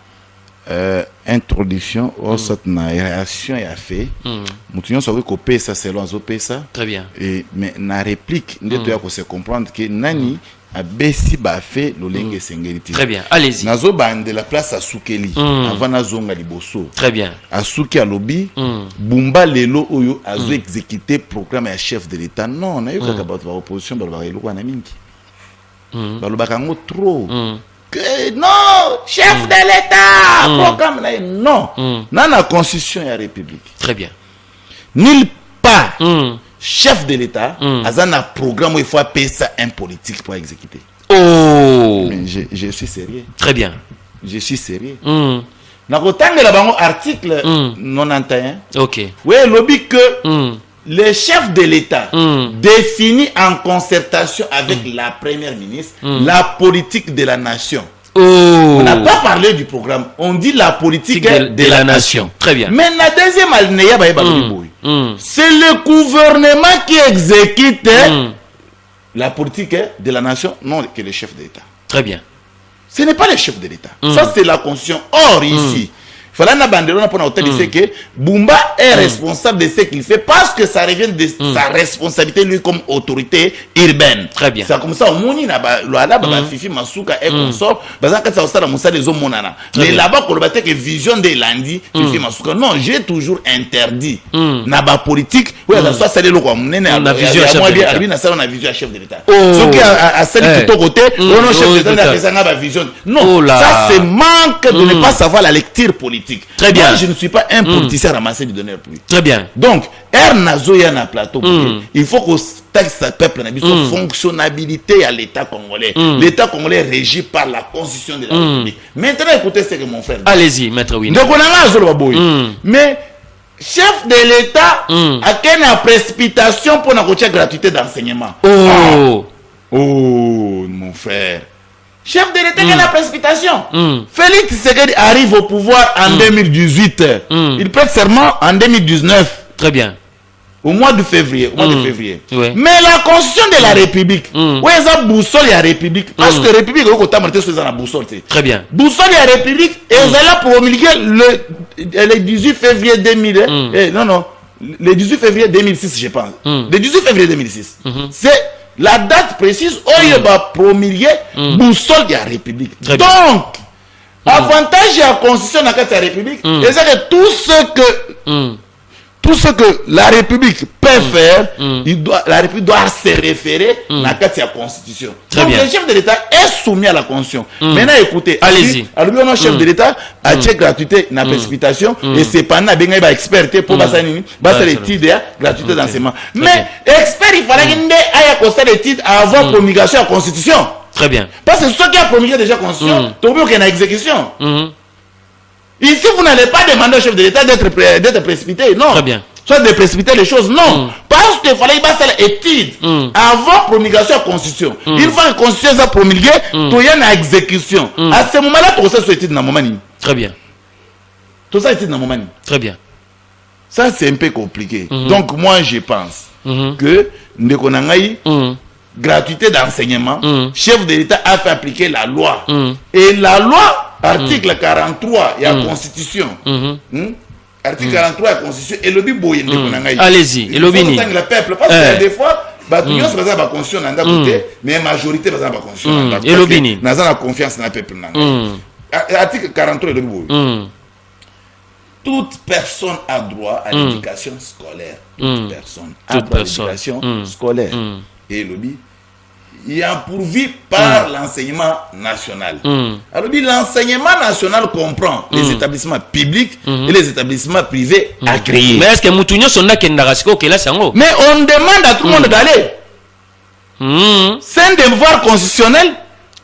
introduction ou cette réaction a fait. Nous savons que ça selon ça. Très bien. Et mais na réplique, nous devons se comprendre que nani a besi ba fait le lingue sengeriti. Très bien. Allez-y. Nazo bande la place à Soukeli avant nazonga liboso. Très bien. À Souki à lobby Bumba lelo oyo azo exécuter programme à chef de l'état. Non, na yo ka ba opposition ba ba lelo na mingi. Ba lo ba kango trop. Que non, chef de l'état programme na non. Na na constitution ya république. Très bien. Nulle part chef de l'État, un programme où il faut payer ça un politique pour exécuter. Oh! Mais je suis sérieux. Très bien. Je suis sérieux. Dans l'article 91, ok. Oui, lobby que le chef de l'État définit en concertation avec la première ministre la politique de la nation. Oh. On n'a pas parlé du programme, on dit la politique de la nation. Très bien. Mais la deuxième alinéa, c'est le gouvernement qui exécute la politique de la nation, non que le chef de l'État. Très bien. Ce n'est pas le chef de l'État. Ça, c'est la constitution. Or, ici, il fallait un banderon pour nous dire que Bumba est responsable de ce qu'il fait parce que ça revient de sa responsabilité lui comme autorité urbaine. Très bien. C'est comme ça, au Mouni, Fifi Masuka est consort, mais là-bas, on va dire que vision de lundi, Fifi Masuka. Non, j'ai toujours interdit. Naba politique, oui, ça c'est le quoi. On a vision à chef de l'État. Ce qui a celle de ton côté, on chef de l'État a vision. Non, ça c'est manque de ne pas savoir la lecture politique. Très bien. Moi, je ne suis pas un politicien ramassé du donneur plus. Très bien. Donc, Nazoya na plateau. Il faut que texte peuple na biso fonctionnalité à l'État congolais. L'État congolais est régi par la constitution de la République. Maintenant, écoutez ce que mon frère dit. Allez-y, maître Win. Donc, on a un mais chef de l'État a quelle précipitation pour la gratuité d'enseignement. Oh. Oh, mon frère. Chef de l'État, quelle précipitation. Félix Tshisekedi arrive au pouvoir en 2018. Il prête serment en 2019. Très bien. Au mois de février. Ouais. Mais la constitution de la République, où est la boussole de la République? Parce que la République, c'est la boussole. Très bien. Boussole de la République, elle a promulgué le 18 février 2000. Non, le 18 février 2006, je pense. Le 18 février 2006. C'est la date précise où il va promulguer boussole de la République. Donc, avantage de la constitution de la République, c'est que tout ce que la République peut faire, la République doit se référer à la Constitution. Très donc bien. le chef de l'État est soumis à la Constitution. Maintenant, écoutez, allez-y. Alors, le chef de l'État a check gratuité dans la précipitation et c'est pas un expert pour l'étude de gratuité d'enseignement. Mais expert, il fallait qu'il ait constat d'étude avant promulgation de la Constitution. Très bien. Parce que ceux qui ont promulgué déjà la Constitution, tu oublies qu'il y a une exécution. Ici, vous n'allez pas demander au chef de l'État d'être précipité, non. Très bien. Soit de précipiter les choses, non. Parce qu'il fallait faire l'étude avant promulgation de la Constitution. Une fois que la Constitution est promulguée, il y a une exécution. À ce moment-là, tout ça, c'est étude dans le moment. Très bien. Tout ça, c'est étude dans le moment. Très bien. Ça, c'est un peu compliqué. Donc, moi, je pense que gratuité d'enseignement, chef de l'État a fait appliquer la loi. Et la loi, article 43, il y a la Constitution. Article 43 de la Constitution, et le biboye. Allez-y, et le bini. Le peuple, parce que des fois, il y a la Constitution, mais la majorité, la Constitution. Et le bini. Nous avons la confiance dans le peuple. article 43 de l'OBI. Toute personne a droit à l'éducation scolaire. Toute personne a droit à l'éducation scolaire. Et l'OBI, il y a pourvu par l'enseignement national. Alors, l'enseignement national comprend les établissements publics et les établissements privés agréés. Mais est-ce que Moutounio Sonda Kendarasiko qui est là, c'est en haut? Mais on demande à tout le monde d'aller. C'est un devoir constitutionnel.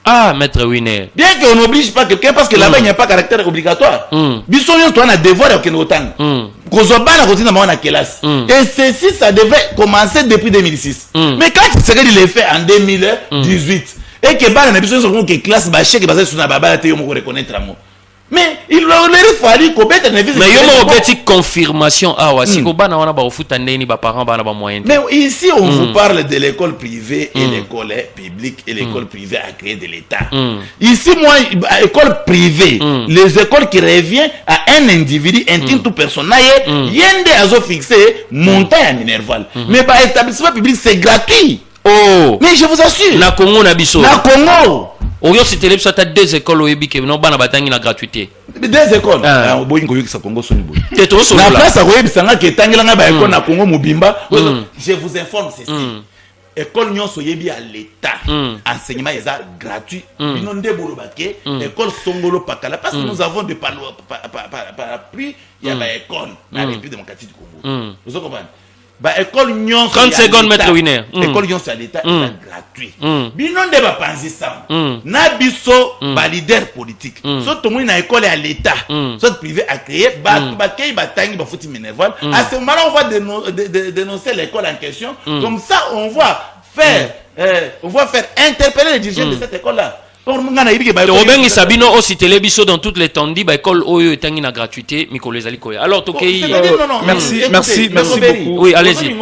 Ah, maître Winner. Bien qu'on n'oblige pas quelqu'un parce que là-bas il n'y a pas de caractère obligatoire. Bisognos, toi, on a devoir à Kenotan. Et ceci, ça devait commencer depuis 2006. Mais quand il serait le fait en 2018, et que bah, on a besoin de classe bâchée qui basée sur la baba, tu reconnaître à moi. Mais il aurait fallu qu'on mette un mais il y a une petite confirmation. Ah, ouais, si on a des parents, mais ici, on vous parle de l'école privée et l'école publique et l'école privée agréée de l'État. Ici, moi, école privée, les écoles qui reviennent à un individu, un tout personnel, il y a des fixé montagne à Minerval. Mais par établissement public, c'est gratuit. Oh! Mais je vous assure. Na Congo, na biso. Na Congo. Oyo c'était les soit deux écoles au Ebi que non bana batangi na gratuité. Deux écoles. Ah, boy ngoyo sa Congo soni boy. Teto so la place à Oyebi sanga ke tangela na ba école na Congo mobimba. Je vous informe ceci. École nyonso yebi à l'État. Enseignement est gratuit. Bino ndebolo baké école Songolo Pakala parce que nous avons des parapluies, il y a ba école na République démocratique du Congo. Vous comprenez? Bah école nyonso 30 secondes maître Winner. École nyonso à l'État est gratuit. Bino nde ba panzisa. Na biso ba leader politique. So to na école à l'État. So privé à créer ba kay ba tangi ba fouti Minerval. À ce moment-là on va dénoncer l'école en question. Comme ça on va faire interpeller les dirigeants de cette école-là. Robin Sabino aussi télébiso dans toutes les tendis bah école oyo etangi na gratuité miko les alikoya. Alors tokei merci beaucoup. Oui, allez-y.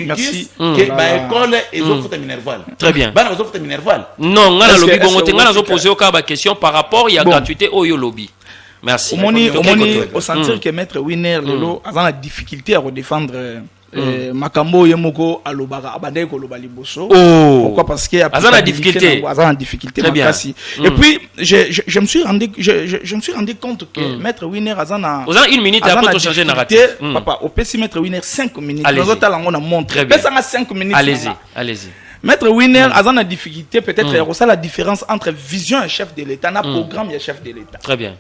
Merci. Que ba école ezo futa Minerval. Très bien. Bana ezo futa Minerval. Non, ngana lobby bongo te ngana zo poser au cas ba question par rapport il y a gratuité oyo lobby. Merci. Au sentir que maître Winner lelo a la difficulté à redéfendre Makambo Yemoko alobara abandé ko loba liboso. Pourquoi? Parce que azana difficulté. Azana difficulté. Et puis je me suis rendu compte que maître Winner azana. Azana une minute après de changer narratif. Papa, au PC maître Winner 5 minutes. Nous autres là on a montré. Ça 5 minutes. Allez-y. Maître Winner azana difficulté peut-être il y a ça la différence entre vision et chef de l'État, na programme et chef de l'État. Très bien.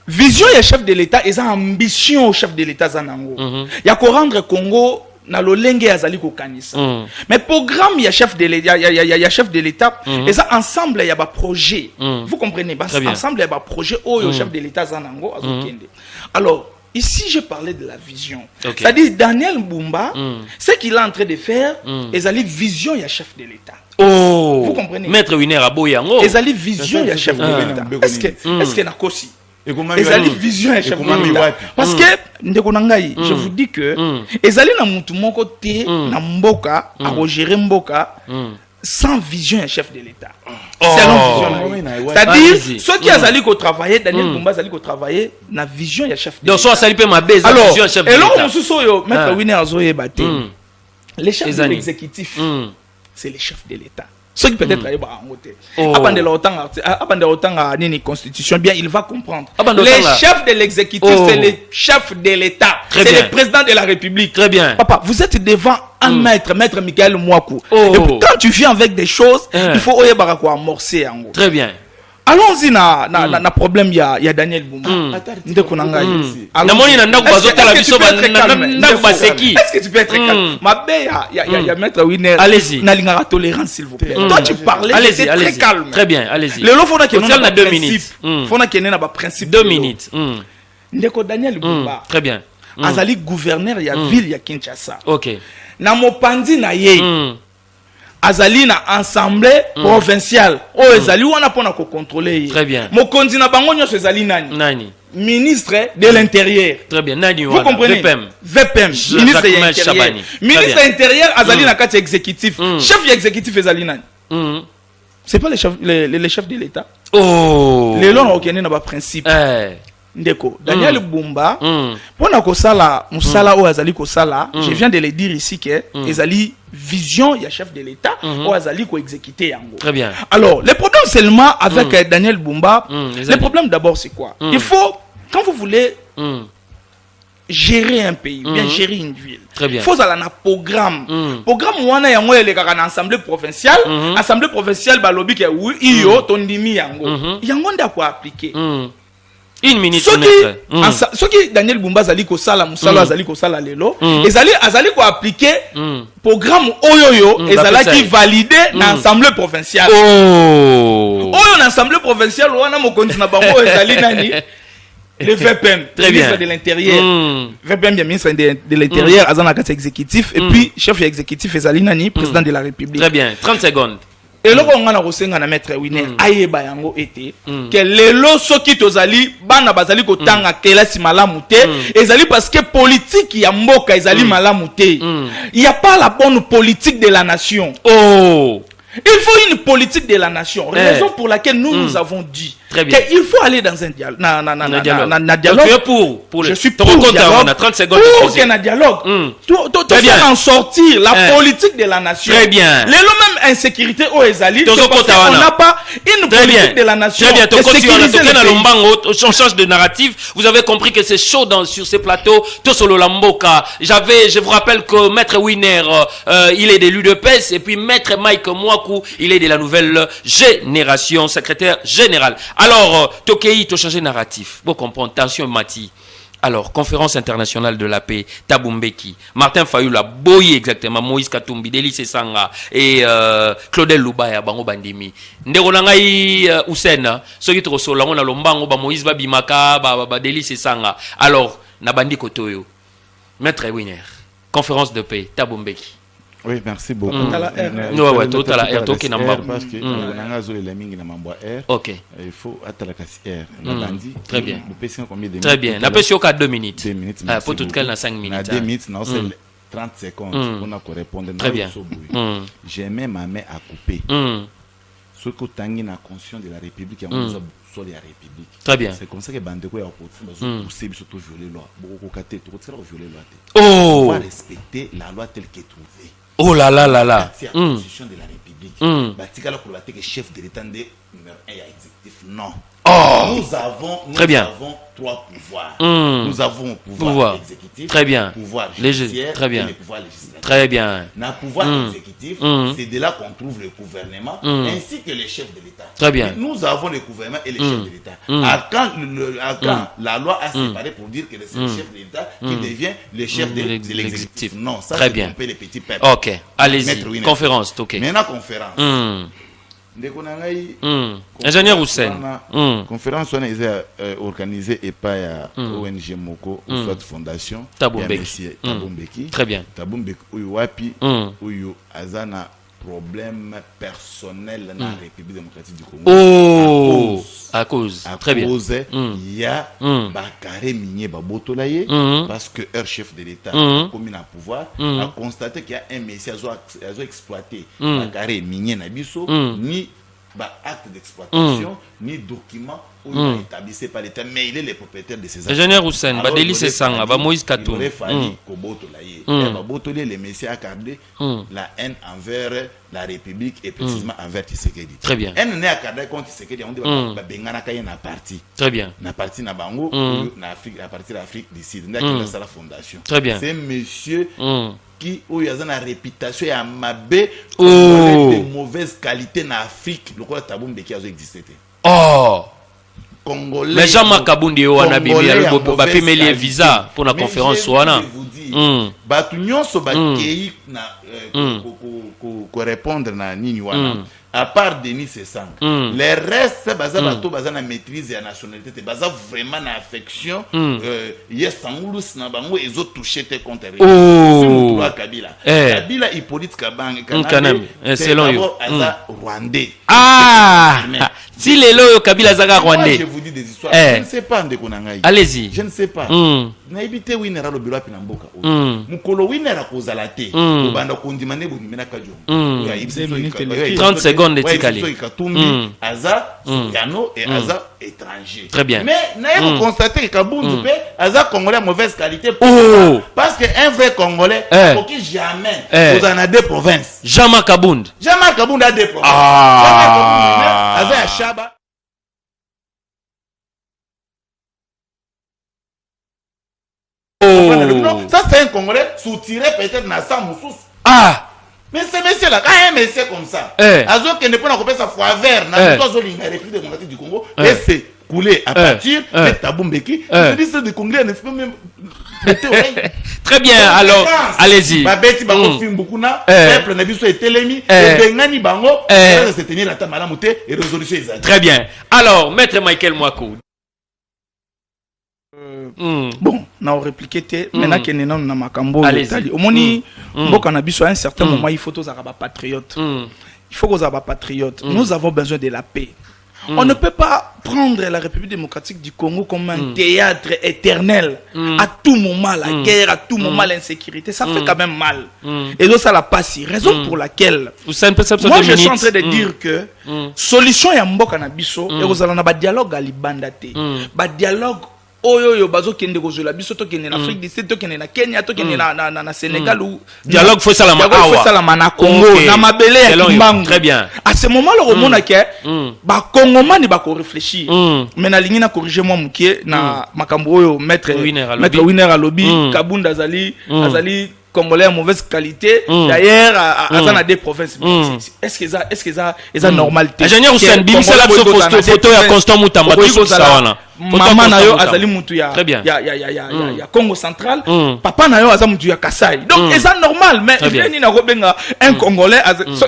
Vision et chef de l'État et ambition au chef de l'État zanango. Il y a qu'on rendre Congo na lolenge azali ko kanisa. Mais programme il y a chef de l'État, il y a chef de l'État et ça ensemble il y a ba projet. Vous comprenez? Ensemble il y a ba projet au chef de l'État zanango azokende. Alors ici, je parlais de la vision. C'est-à-dire, Daniel Mbumba, ce qu'il est en train de faire, ils allaient vision, il y a chef de l'État. Vous comprenez? Maître Winner a beau yango. Ils allaient vision, il y a chef de l'État. Est-ce qu'il y a aussi? Ils allaient vision, il y a chef de l'État. Parce que, je vous dis que, ils allaient dans mon côté, dans Mboka, à gérer Mboka, sans vision et chef de l'État. C'est-à-dire, ceux qui ont travaillé, Daniel Mbumba a travaillé, dans la vision et chef de l'État. Donc, soit ça ma baisse, alors, vision et chef de l'État. Et là, on se Winner Azoye Baté. Les chefs de l'exécutif, c'est les chefs de l'État. Ceux qui peut-être allaient en côté. Avant de l'OTAN, une constitution, bien, il va comprendre. Les chefs de l'exécutif, c'est les chefs de l'État. C'est le président de la République. Très bien. Papa, vous êtes devant un maître Michael Mouakou. Et puis, quand tu viens avec des choses, il faut amorcer en gros. Très bien. Allons-y na problème il y a Daniel Mbumba. Est-ce que tu peux être calme? Ma belle, il y a maître Winner. Allez-y. N'a tolérance s'il vous plaît. Toi tu parlais, c'est très calme. Très bien, allez-y. Le lot faut na na 2 minutes. Faut na kena na ba principe. 2 minutes. Ndeko Daniel Mbumba. Très bien. Azali gouverneur ya ville ya Kinshasa. OK. Na mopandi na ye. Azali na assemblée provinciale o ezali wana pona ko contrôler. Très bien. Mokonzi na bango nyonso ezali nani? Ministre de l'Intérieur. Très bien. Nani vous comprenez? VPM. Ministre de l'Intérieur. Ministre de l'Intérieur azali na kati exécutif. Chef exécutif ezali nani? C'est pas les chefs de l'État. Les lois au Kenya na ba principe. ndeko Daniel Bumba pona ko sala musala o azali ko sala je viens de le dire ici que ezali vision ya chef de l'État o azali ko exécuter yango. Très bien. Alors le problème seulement avec Daniel Bumba le problème d'abord c'est quoi? Il faut quand vous voulez gérer un pays, bien gérer une ville. Très bien. Il faut aller un programme. Programme wana yango ele kaka na assemblée provinciale, assemblée provinciale ba lobby ke oui iyo tondimi yango. Yango nda ko appliquer. Une minute. Soki Daniel Bumba azali ko sala musala azali ko sala lelo, azali ko appliquer programme oyoyo ezala ki validé na assemblée provinciale. Oyo na assemblée provinciale wana mokonzi na bango ezali nani? Le VPM, le ministre de l'Intérieur. VPM, bien ministre de l'Intérieur, Azana Kats exécutif, et puis chef exécutif Ezalinani, président de la République. Très bien, 30 secondes. Et là, on a reçu un maître Winer, Aye Bayango était, que les lots qui tozali, bana bazali ko tanga kela si malamute, ezali parce que politique y a moka ezali malamute. Il n'y a pas la bonne politique de la nation. Oh! Il faut une politique de la nation. Raison pour laquelle nous avons dit qu'il faut aller dans un dialogue. Je suis pour le dialogue. 30 secondes. Pour qu'il y ait un dialogue. Faire en sortir la politique de la nation. Très bien. Les mêmes insécurité au Ezali, on n'a pas une politique de la nation. Très bien. On change de narratif. Vous avez compris que c'est chaud sur ces plateaux. Tosolo Lamboka. Je vous rappelle que Maître Winer, il est de l'UDPS, et puis Maître Mike Mouakou, il est de la nouvelle génération, secrétaire général. Alors, Tokei, tu changé narratif. Vous comprenez, tension Mati. Alors, conférence internationale de la paix, Tabumbeki, Martin Fayula, Boyi exactement, Moïse Katumbi, Délice Sanga et Claudel Loubaya, Bango Bandimi. Nderonangai Ousena, ceux qui te sont là, on a l'ombango, Moïse Babimaka, Délice Sanga. Alors, Nabandi Kotoyo, Maître Winer, conférence de paix, Tabumbeki. Oui, merci beaucoup. Tout à la R, tout qui n'a pas. Parce que ok. Il faut attendre la R. Très bien. Très bien. La question qu'à 2 minutes. 2 minutes. Pour tout cas, 5 minutes. 2 minutes, non, c'est 30 secondes. On a qu'à répondre. Très bien. J'ai même ma main à couper. Ce que tu as la conscience de la République, il y a sur la République. Très bien. C'est comme ça que Bandeko a poussé surtout violer la loi. Beaucoup de violer la loi. Oh! On doit respecter la loi telle qu'elle est trouvée. Oh là là là là. C'est la constitution de la République. Batikala pour la que chef de l'État numéro 1 exécutif. Non. Oh! Nous avons 3 pouvoirs. Nous avons pouvoir exécutif, très bien. Pouvoir judiciaire, très bien. Et le pouvoir législatif. Très bien. Dans le pouvoir exécutif, c'est de là qu'on trouve le gouvernement ainsi que les chefs de l'État. Très bien. Et nous avons le gouvernement et les chefs de l'État. Quand la loi a séparé pour dire que c'est le chef de l'État qui devient le chef de l'exécutif. Non, ça c'est tromper les petits peuples. Ok, allez-y. Conférence, ok. Maintenant, conférence. Ingénieur Hussein. Conférence organisée et par ONG Moko ou soit fondation Tabumbeki. Très bien. Tabumbeki Uyuapi Uyu Azana problème personnel dans la République démocratique du Congo. Oh, à cause. Très bien. Il y a Bakare Minier Babotolaye parce que leur chef de l'État, comme il a pouvoir, a constaté qu'il y a un message à exploiter Bakare Minier Nabiso, ni acte d'exploitation, ni document établissé par l'État, mais il est le propriétaire de ces actes. Ingénieur Hussein, Délice Sanga, Moïse Katou. Il aurait fallu Kobotolaye. Babotolaye, les messieurs accordé la haine envers la République et précisément envers Tshisekedi. Très bien. Haine n'est accordée contre Tshisekedi, on dit que Bengana Kaye n'a parti. Très bien. N'a parti na Bango, na parti de l'Afrique du Sud. N'a pas la fondation. Très bien. C'est monsieur qui a une réputation à Mabé de mauvaise qualité en Afrique. Le roi Tabumbeki a existé. Oh! Congolais. Mais Jean-Marc Kabundi wana bibi ba pemeli visa pour la conférence wana. Batu nyonso ba kei na ko répondre na nini wana. À part Denis Sesang, les restes baza bato baza na maîtrise ya nationalité, baza vraiment na affection. Yes sangulus na bango ezo toucher te contre. Oh. Kabila. Kabila Hippolyte Kabang Kanam. Selon you. Aza Rwandais. Ah. Si les lois Kabila Zaga Rwandais. Je vous dis des histoires. Je ne sais pas ndeko nangai. Allez-y. Je ne sais pas. Na ebité winera lo bilo apina mboka. Mukolo winera kozala te. Obanda kondimane bonimena kajo. 30 secondes de Tikali. Katumbi aza Yano et aza étranger. Très bien. Mais naïe constater que Kabundu pe aza congolais mauvaise qualité. Parce que un vrai congolais qui jamais vous en a deux provinces. Jamais Kabund. Jamais Kabund a deux provinces. Jamais Kabund aza à Chaba. Ça c'est un congolais soutiré peut-être dans sa moussous. Mais ces messieurs là, quand un monsieur comme ça, azo qui ne peut pas couper sa foi vert, n'a pas besoin de République démocratique du Congo, laissez couler à partir de Tabumbeki. Je dis c'est des Congolais ne font même. Très bien, alors allez-y. Babeti bango film beaucoup na, peuple na biso etelemi, bengani bango, se tenir la tamala muté et résolution exacte. Très bien. Alors maître Michael Mwakou. Bon, na répliqué maintenant que nous na makambo tali. Omoni mboka na biso à un certain moment il faut tous araba patriotes. Il faut qu'on soit patriotes. Nous avons besoin de la paix. On ne peut pas prendre la République démocratique du Congo comme un théâtre éternel. À tout moment, la guerre, à tout moment, l'insécurité. Ça fait quand même mal. Et donc, ça l'a passé. Raison pour laquelle, moi, je suis en train de dire que solution ya mboka na biso, et vous allez en avoir dialogue à l'ibandate. Dialogue oyo bazo kende ko zola biso to kende na Afrique du Sud to kende na Kenya to kende na Sénégal ou dialogue faut ça la Congo na mabele ya Kimbangu. Très bien. À ce moment là on a que ba Congomani ba ko réfléchir mais na lingi na corriger moi mukie na makambo oyo maître winner à lobby Kabunda azali Congolais à mauvaise qualité d'ailleurs à des provinces. Est-ce que ça normalité ingénieur Hussein bimisa la photo ya Constant Mutamba tout ça wana maman na yo azali mutu ya Congo central papa na yo azali mutu ya Kasai donc c'est normal mais ni na robenga un Congolais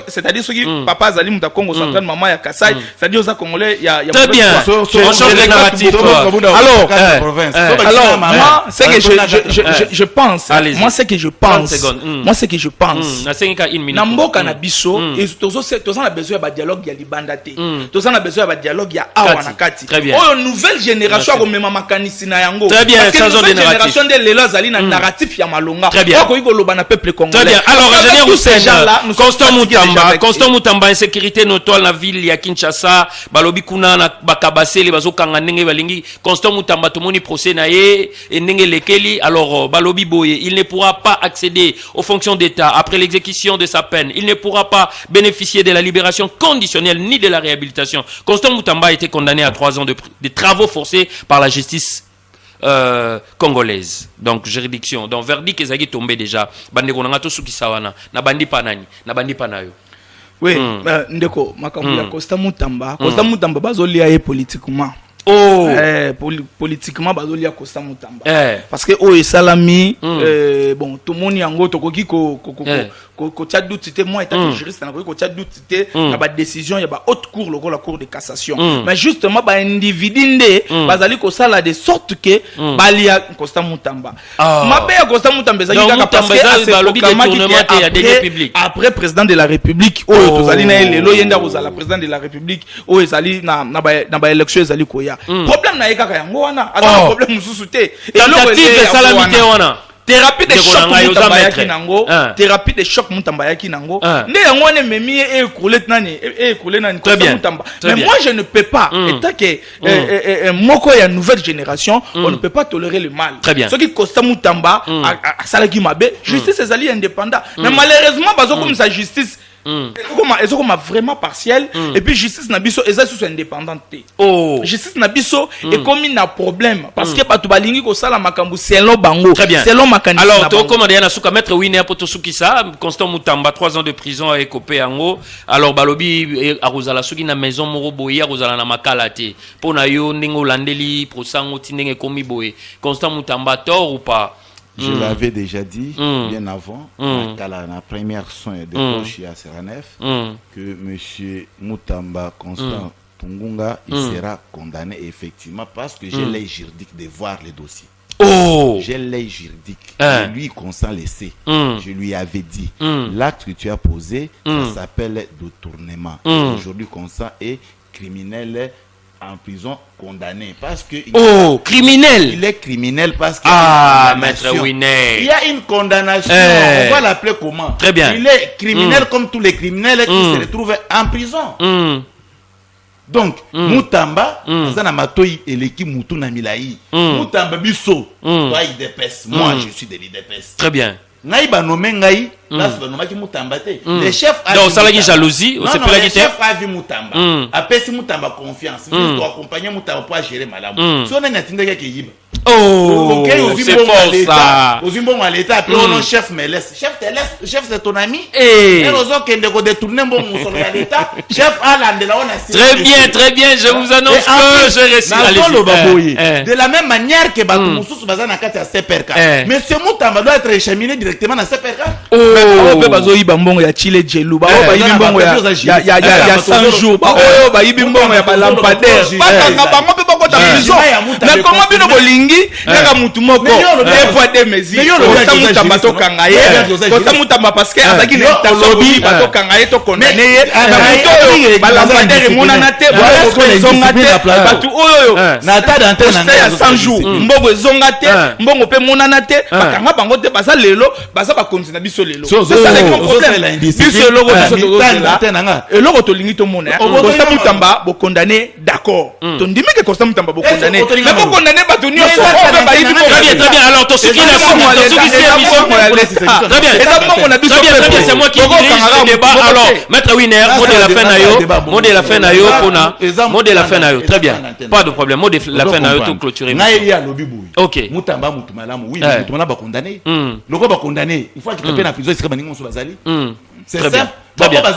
c'est-à-dire ceux qui papa azali mutu ya Congo central maman ya Kasai c'est-à-dire aux Congolais ya très bien on change les narratifs alors moi c'est que je pense moi c'est que je pense na mboka na biso et tozo na besoin ya dialogue ya libanda te tozo na besoin ya dialogue ya awa na kati oyo nouvelle génération a même makanisi na yango très bien parce que nouvelle génération de lelo azali na narratif ya malonga ko iko loba na peuple congolais. Très bien. Alors ingénieur Hussein Constant Mutamba insécurité notoire na ville ya Kinshasa balobi kuna na bakabaseli bazokanga ndenge balingi Constant Mutamba tomoni procès na ye et ndenge lekeli alors balobi boye il ne pourra pas accéder aux fonctions d'État après l'exécution de sa peine. Il ne pourra pas bénéficier de la libération conditionnelle ni de la réhabilitation. Constant Mutamba a été condamné à 3 ans de travaux forcés par la justice congolaise. Donc juridiction. Donc verdict est tombé déjà. Bande konanga to suki sawana na bandi panani na bandi panayo. Oui, ndeko makambo ya Constant Mutamba bazolia ye politiquement. Politiquement bazolia Constant Mutamba parce que salami bon tout le monde yango tokoki ko tia doute moi étant juriste na ko tia doute na ba décision ya ba haute cour la cour de cassation mais justement ba individu nde bazali ko sala de sorte que balia Constant Mutamba mabe ya Constant Mutamba ezali kaka parce que après président de la République tozali na lelo yenda kozala président de la République ezali na ba élection ezali koya problème na kaka yango wana azala problème mususu te tentative salamité wana thérapie de choc Mutamba yaki nango thérapie de choc Mutamba yaki nango nde yango wana memi écoulé nani Constant Mutamba mais moi je ne peux pas étant que moko ya nouvelle génération on ne peut pas tolérer le mal ce qui Constant Mutamba a salaki mabe justice ezali indépendant mais malheureusement bazo comme sa justice est comme vraiment partiel et puis justice na biso eza sous indépendante justice na biso et comme il a problème parce que batu balingi ko sala makambu selon bango selon makanisi alors to comme na suka maître winner poto sukisa Constant Mutamba 3 ans de prison a écopé yango alors balobi arozala suki na maison moko boye arozala na makala te pona yo ndingo landeli prosango tinenge komi boye Constant Mutamba tort ou pas? Je l'avais déjà dit bien avant, la première soin de Kochi à Seranef, que M. Mutamba Constant Tungunga il sera condamné effectivement parce que j'ai l'œil juridique de voir les dossiers. J'ai l'œil juridique. Et lui, Constant le sait. Je lui avais dit, l'acte que tu as posé, ça s'appelle détournement. Aujourd'hui, Constant est criminel en prison condamné parce que criminel. Il est criminel parce que Maître Winner. Il y a une condamnation. On va l'appeler comment? Très bien. Il est criminel comme tous les criminels qui se retrouvent en prison. Donc Mutamba azana matoi eleki mutu na milai. Mutamba biso toi IDPS. Moi je suis de l'IDPS. Très bien. Ngai ba nommé ngai là c'est ba nommé Mutamba te. Le chef a donc ça la jalousie, c'est pas la le chef a vu Mutamba. Après si Mutamba confiance, il doit accompagner Mutamba pour gérer malamu. Si on est n'atteint que yiba. C'est fort ça. Aux imbons à l'état, puis on chef me laisse. Chef te laisse, chef c'est ton ami. Et aux autres qui ne détourner bon sur l'état, chef a la de la on a. Très bien, je vous annonce que je réussis. De la même manière que Batumoussous Bazana Kati à CPRK. Mais ce Mutamba doit être échaminé directement dans CPRK. Oh, bazoyi bambongo ya Chile Jelou. Ba ba yimbongo ya 100 jours. Ba oh ba yimbongo ya lampadaire. Ba nga bango pe bako ta prison. Mais comment bino bolingi naka mutu moko deux fois deux mesures. Kosa Mutamba to kangaye. Kosa Mutamba parce que azaki na lobby bato kangaye to condamné. Na muto ba lampadaire monana te ba zonga te. Batu oyo na ta d'antenne na 100 jours. Mbongo zonga te, mbongo pe monana te. Bakanga bango te basa lelo, basa ba continuer biso lelo. C'est ça le problème. Biso logo biso là. Et logo to lingi to mona. Kosa Mutamba bo condamné d'accord. To ndimi que Kosa Mutamba bo condamné. Mais bo condamné ba to nyonso ko ba yibi. Très bien. Alors to suki la forme, to suki c'est mission. Très bien. Très bien, c'est moi qui dirige le débat. Alors Maître Winner, mot de la fin na yo pona. Mot de la fin na yo. Très bien. Pas de problème. Mot de la fin na yo tout clôturer. OK. Mutamba mutu malamu. Oui, Mutamba ba condamné. Logo ba condamné. Il faut qu'il tape na prison c'est comme ningo bazali. C'est simple. Très bien. Ok.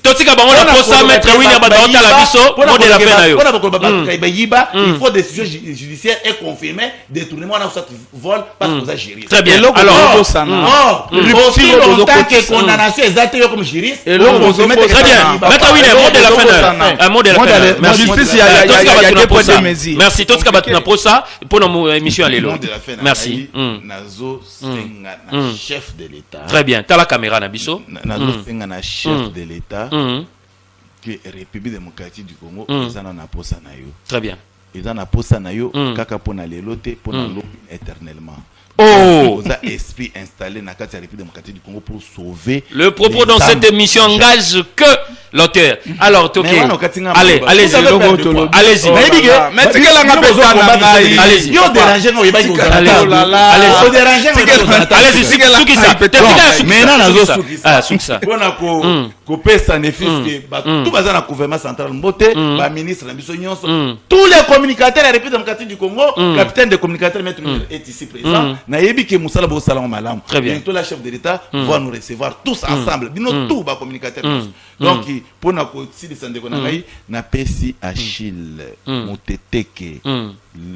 Totika bango na posa Maître Winner badota la biso mot de la fin na yo. Il faut décision judiciaire et confirmée détournement na soit vol parce que vous avez géré. Très bien. Alors aussi longtemps que condamnation exacte comme juriste. Très bien. Maître Winner mot de la fin na un mot de la fin. Merci. Justice il y a des points de mesure. Merci Totika batuna posa pour nos émission à l'élo. Merci. Nazo senga na chef de l'État. Très bien. T'as la caméra na biso. Nazo senga na chef de l'État. Que République démocratique du Congo ezana na posa na yo. Très bien. Ezana posa na yo kaka pona lelo te pona lo éternellement. Oh, vous a esprit installé dans la République démocratique du Congo pour sauver. Le propos dans cette émission engage que l'auteur. Alors, ok. Allez, allez-y. Allez-y. Allez-y. Yo déranger no yeba ko. Allez-y. Déranger no. Allez-y. Suki ça. Maintenant nazo suki ça. Suki ça. Bona ko pesa ne fisque ba tout bazana na gouvernement central mbote ba ministre na biso nyonso. Tous les communicateurs de la République démocratique du Congo, capitaine de communicateurs maître est ici présent. Nayebi ke musala bo salam malam. Très bien. Bientôt la chef de l'État va nous recevoir tous ensemble. Bino tout ba communicateurs. Donc pour na ko si descendre ko na ngai na pesi Achille Moteteke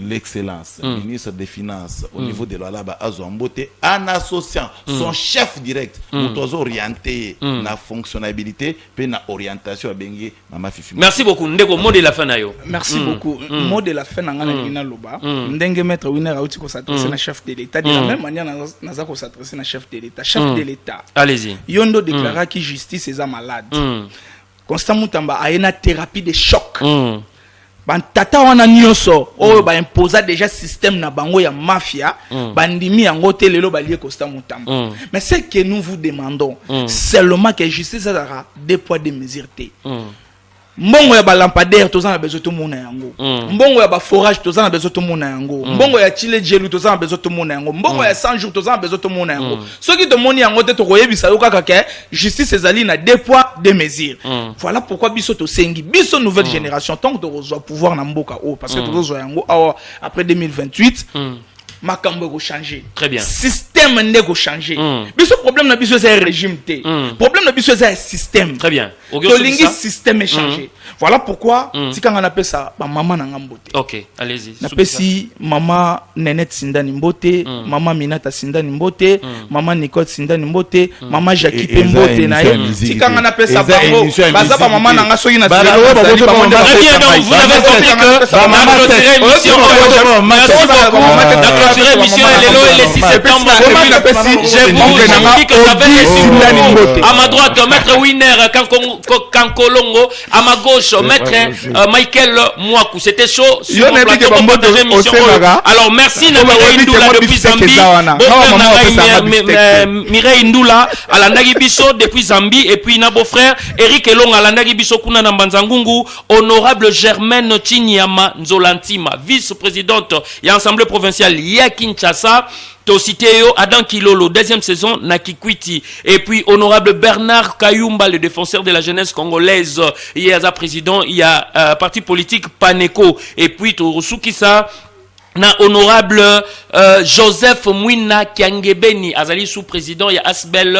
l'excellence ministre des finances au niveau de l'Alaba Azombote en associant son chef direct pour orienter la fonctionnalité puis na orientation à bengi mama fifi. Merci beaucoup ndeko mot de la fin na yo. Merci beaucoup. Mot de la fin na ngana loba ndenge Maître Winner a outi ko s'adresser na chef de l'État de la même manière naza ko s'adresser na chef de l'État. Chef de l'État. Allez-y. Yondo déclara que justice est malade. Constant Mutamba a une thérapie de choc. Bantata wana nyonso oyo ba imposa déjà système na bango ya mafia bandimi yango te lelo balie Constant Mutamba. Mais ce que nous vous demandons seulement que justice sera deux poids deux mesures te. Mbongo ya ba lampadaire tozana besoin to mona yango. Mbongo ya ba forage tozana besoin to mona yango. Mbongo ya Chile Jelou tozana besoin to mona yango. Mbongo ya 100 jours tozana besoin to mona yango. Soki to moni yango te to koyebisa yo kaka ke justice ezali na deux poids deux mesures. Voilà pourquoi biso to sengi biso nouvelle génération tant que to reçoit pouvoir na mboka o parce que to reçoit yango après 2028 makambo go changer. Très bien. Système ndeko changer. Biso problème na biso c'est régime té. Problème na biso c'est système. Très bien. To lingi système est changé. Voilà pourquoi si quand on appelle ça ba maman na ngambote. OK, allez-y. Na pesi maman Nenette Sindani Mbote, maman Minata Sindani Mbote, maman Nicole Sindani Mbote, maman Jackie Pembote na yo. Si quand on appelle ça bango, baza ba maman na ngasoyi na Très bien, donc vous avez compris que on a clôturé l'émission. Merci beaucoup. émission est le 6 septembre. Je vous dis que j'avais les à ma droite, maître Winner Kankolongo, à ma gauche, maître Michael Mouakou. C'était chaud sur mon plateau pour partager l'émission. Alors merci Mireille Ndoula depuis Zambie. Mireille Ndoula à la Nagibiso depuis Zambie. Et puis Nabo frère Eric Elong à la Nagibiso Kuna Nambanzangungu. Honorable Germaine Chinyama Nzolantima, vice-présidente et assemblée provinciale ya Kinshasa. Tositeo Adam Kilolo, deuxième saison Nakikwiti. Et puis honorable Bernard Kayumba, le défenseur de la jeunesse congolaise. Il y a un président, il y a parti politique Paneco. Et puis Torosukisa na honorable Joseph Mwina Kiangebeni azali sous-président ya Asbel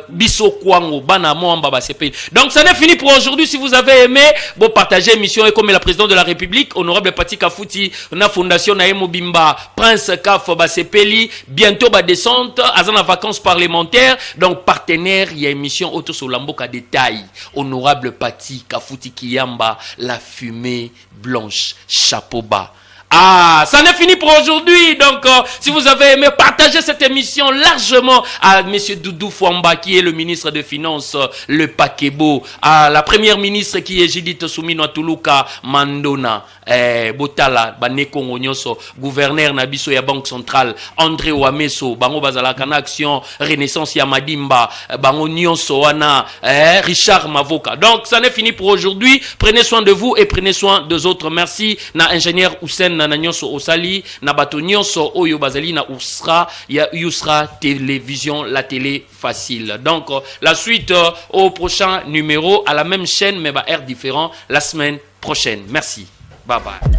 Biso Kwango bana mwamba ba CP. Donc ça n'est fini pour aujourd'hui. Si vous avez aimé, bon partagez l'émission et comme la présidente de la République honorable Pati Kafuti na fondation na Bimba Prince Kaf ba CPLI bientôt ba descente azana vacances parlementaires donc partenaire il y a émission Auto Solamboka détail honorable Pati Kafuti Kiyamba la fumée blanche chapeau bas. Ah, ça n'est fini pour aujourd'hui. Donc, si vous avez aimé, partagez cette émission largement à monsieur Doudou Fouamba, qui est le ministre des Finances, le Pakebo, à la première ministre qui est Judith Soumino Tuluka Mandona, Botala, Baneko Ngonyoso, gouverneur Nabiso ya Banque Centrale, André Wameso, Bango Bazalakana Action, Renaissance Yamadimba, Bango Nyonso Wana, Richard Mavoka. Donc, ça n'est fini pour aujourd'hui. Prenez soin de vous et prenez soin des autres. Merci, na ingénieur Hussein na nyonso osali na bato nyonso oyo bazali na usra ya Usra télévision la télé facile. Donc la suite au prochain numéro à la même chaîne mais air différent la semaine prochaine. Merci. Bye bye.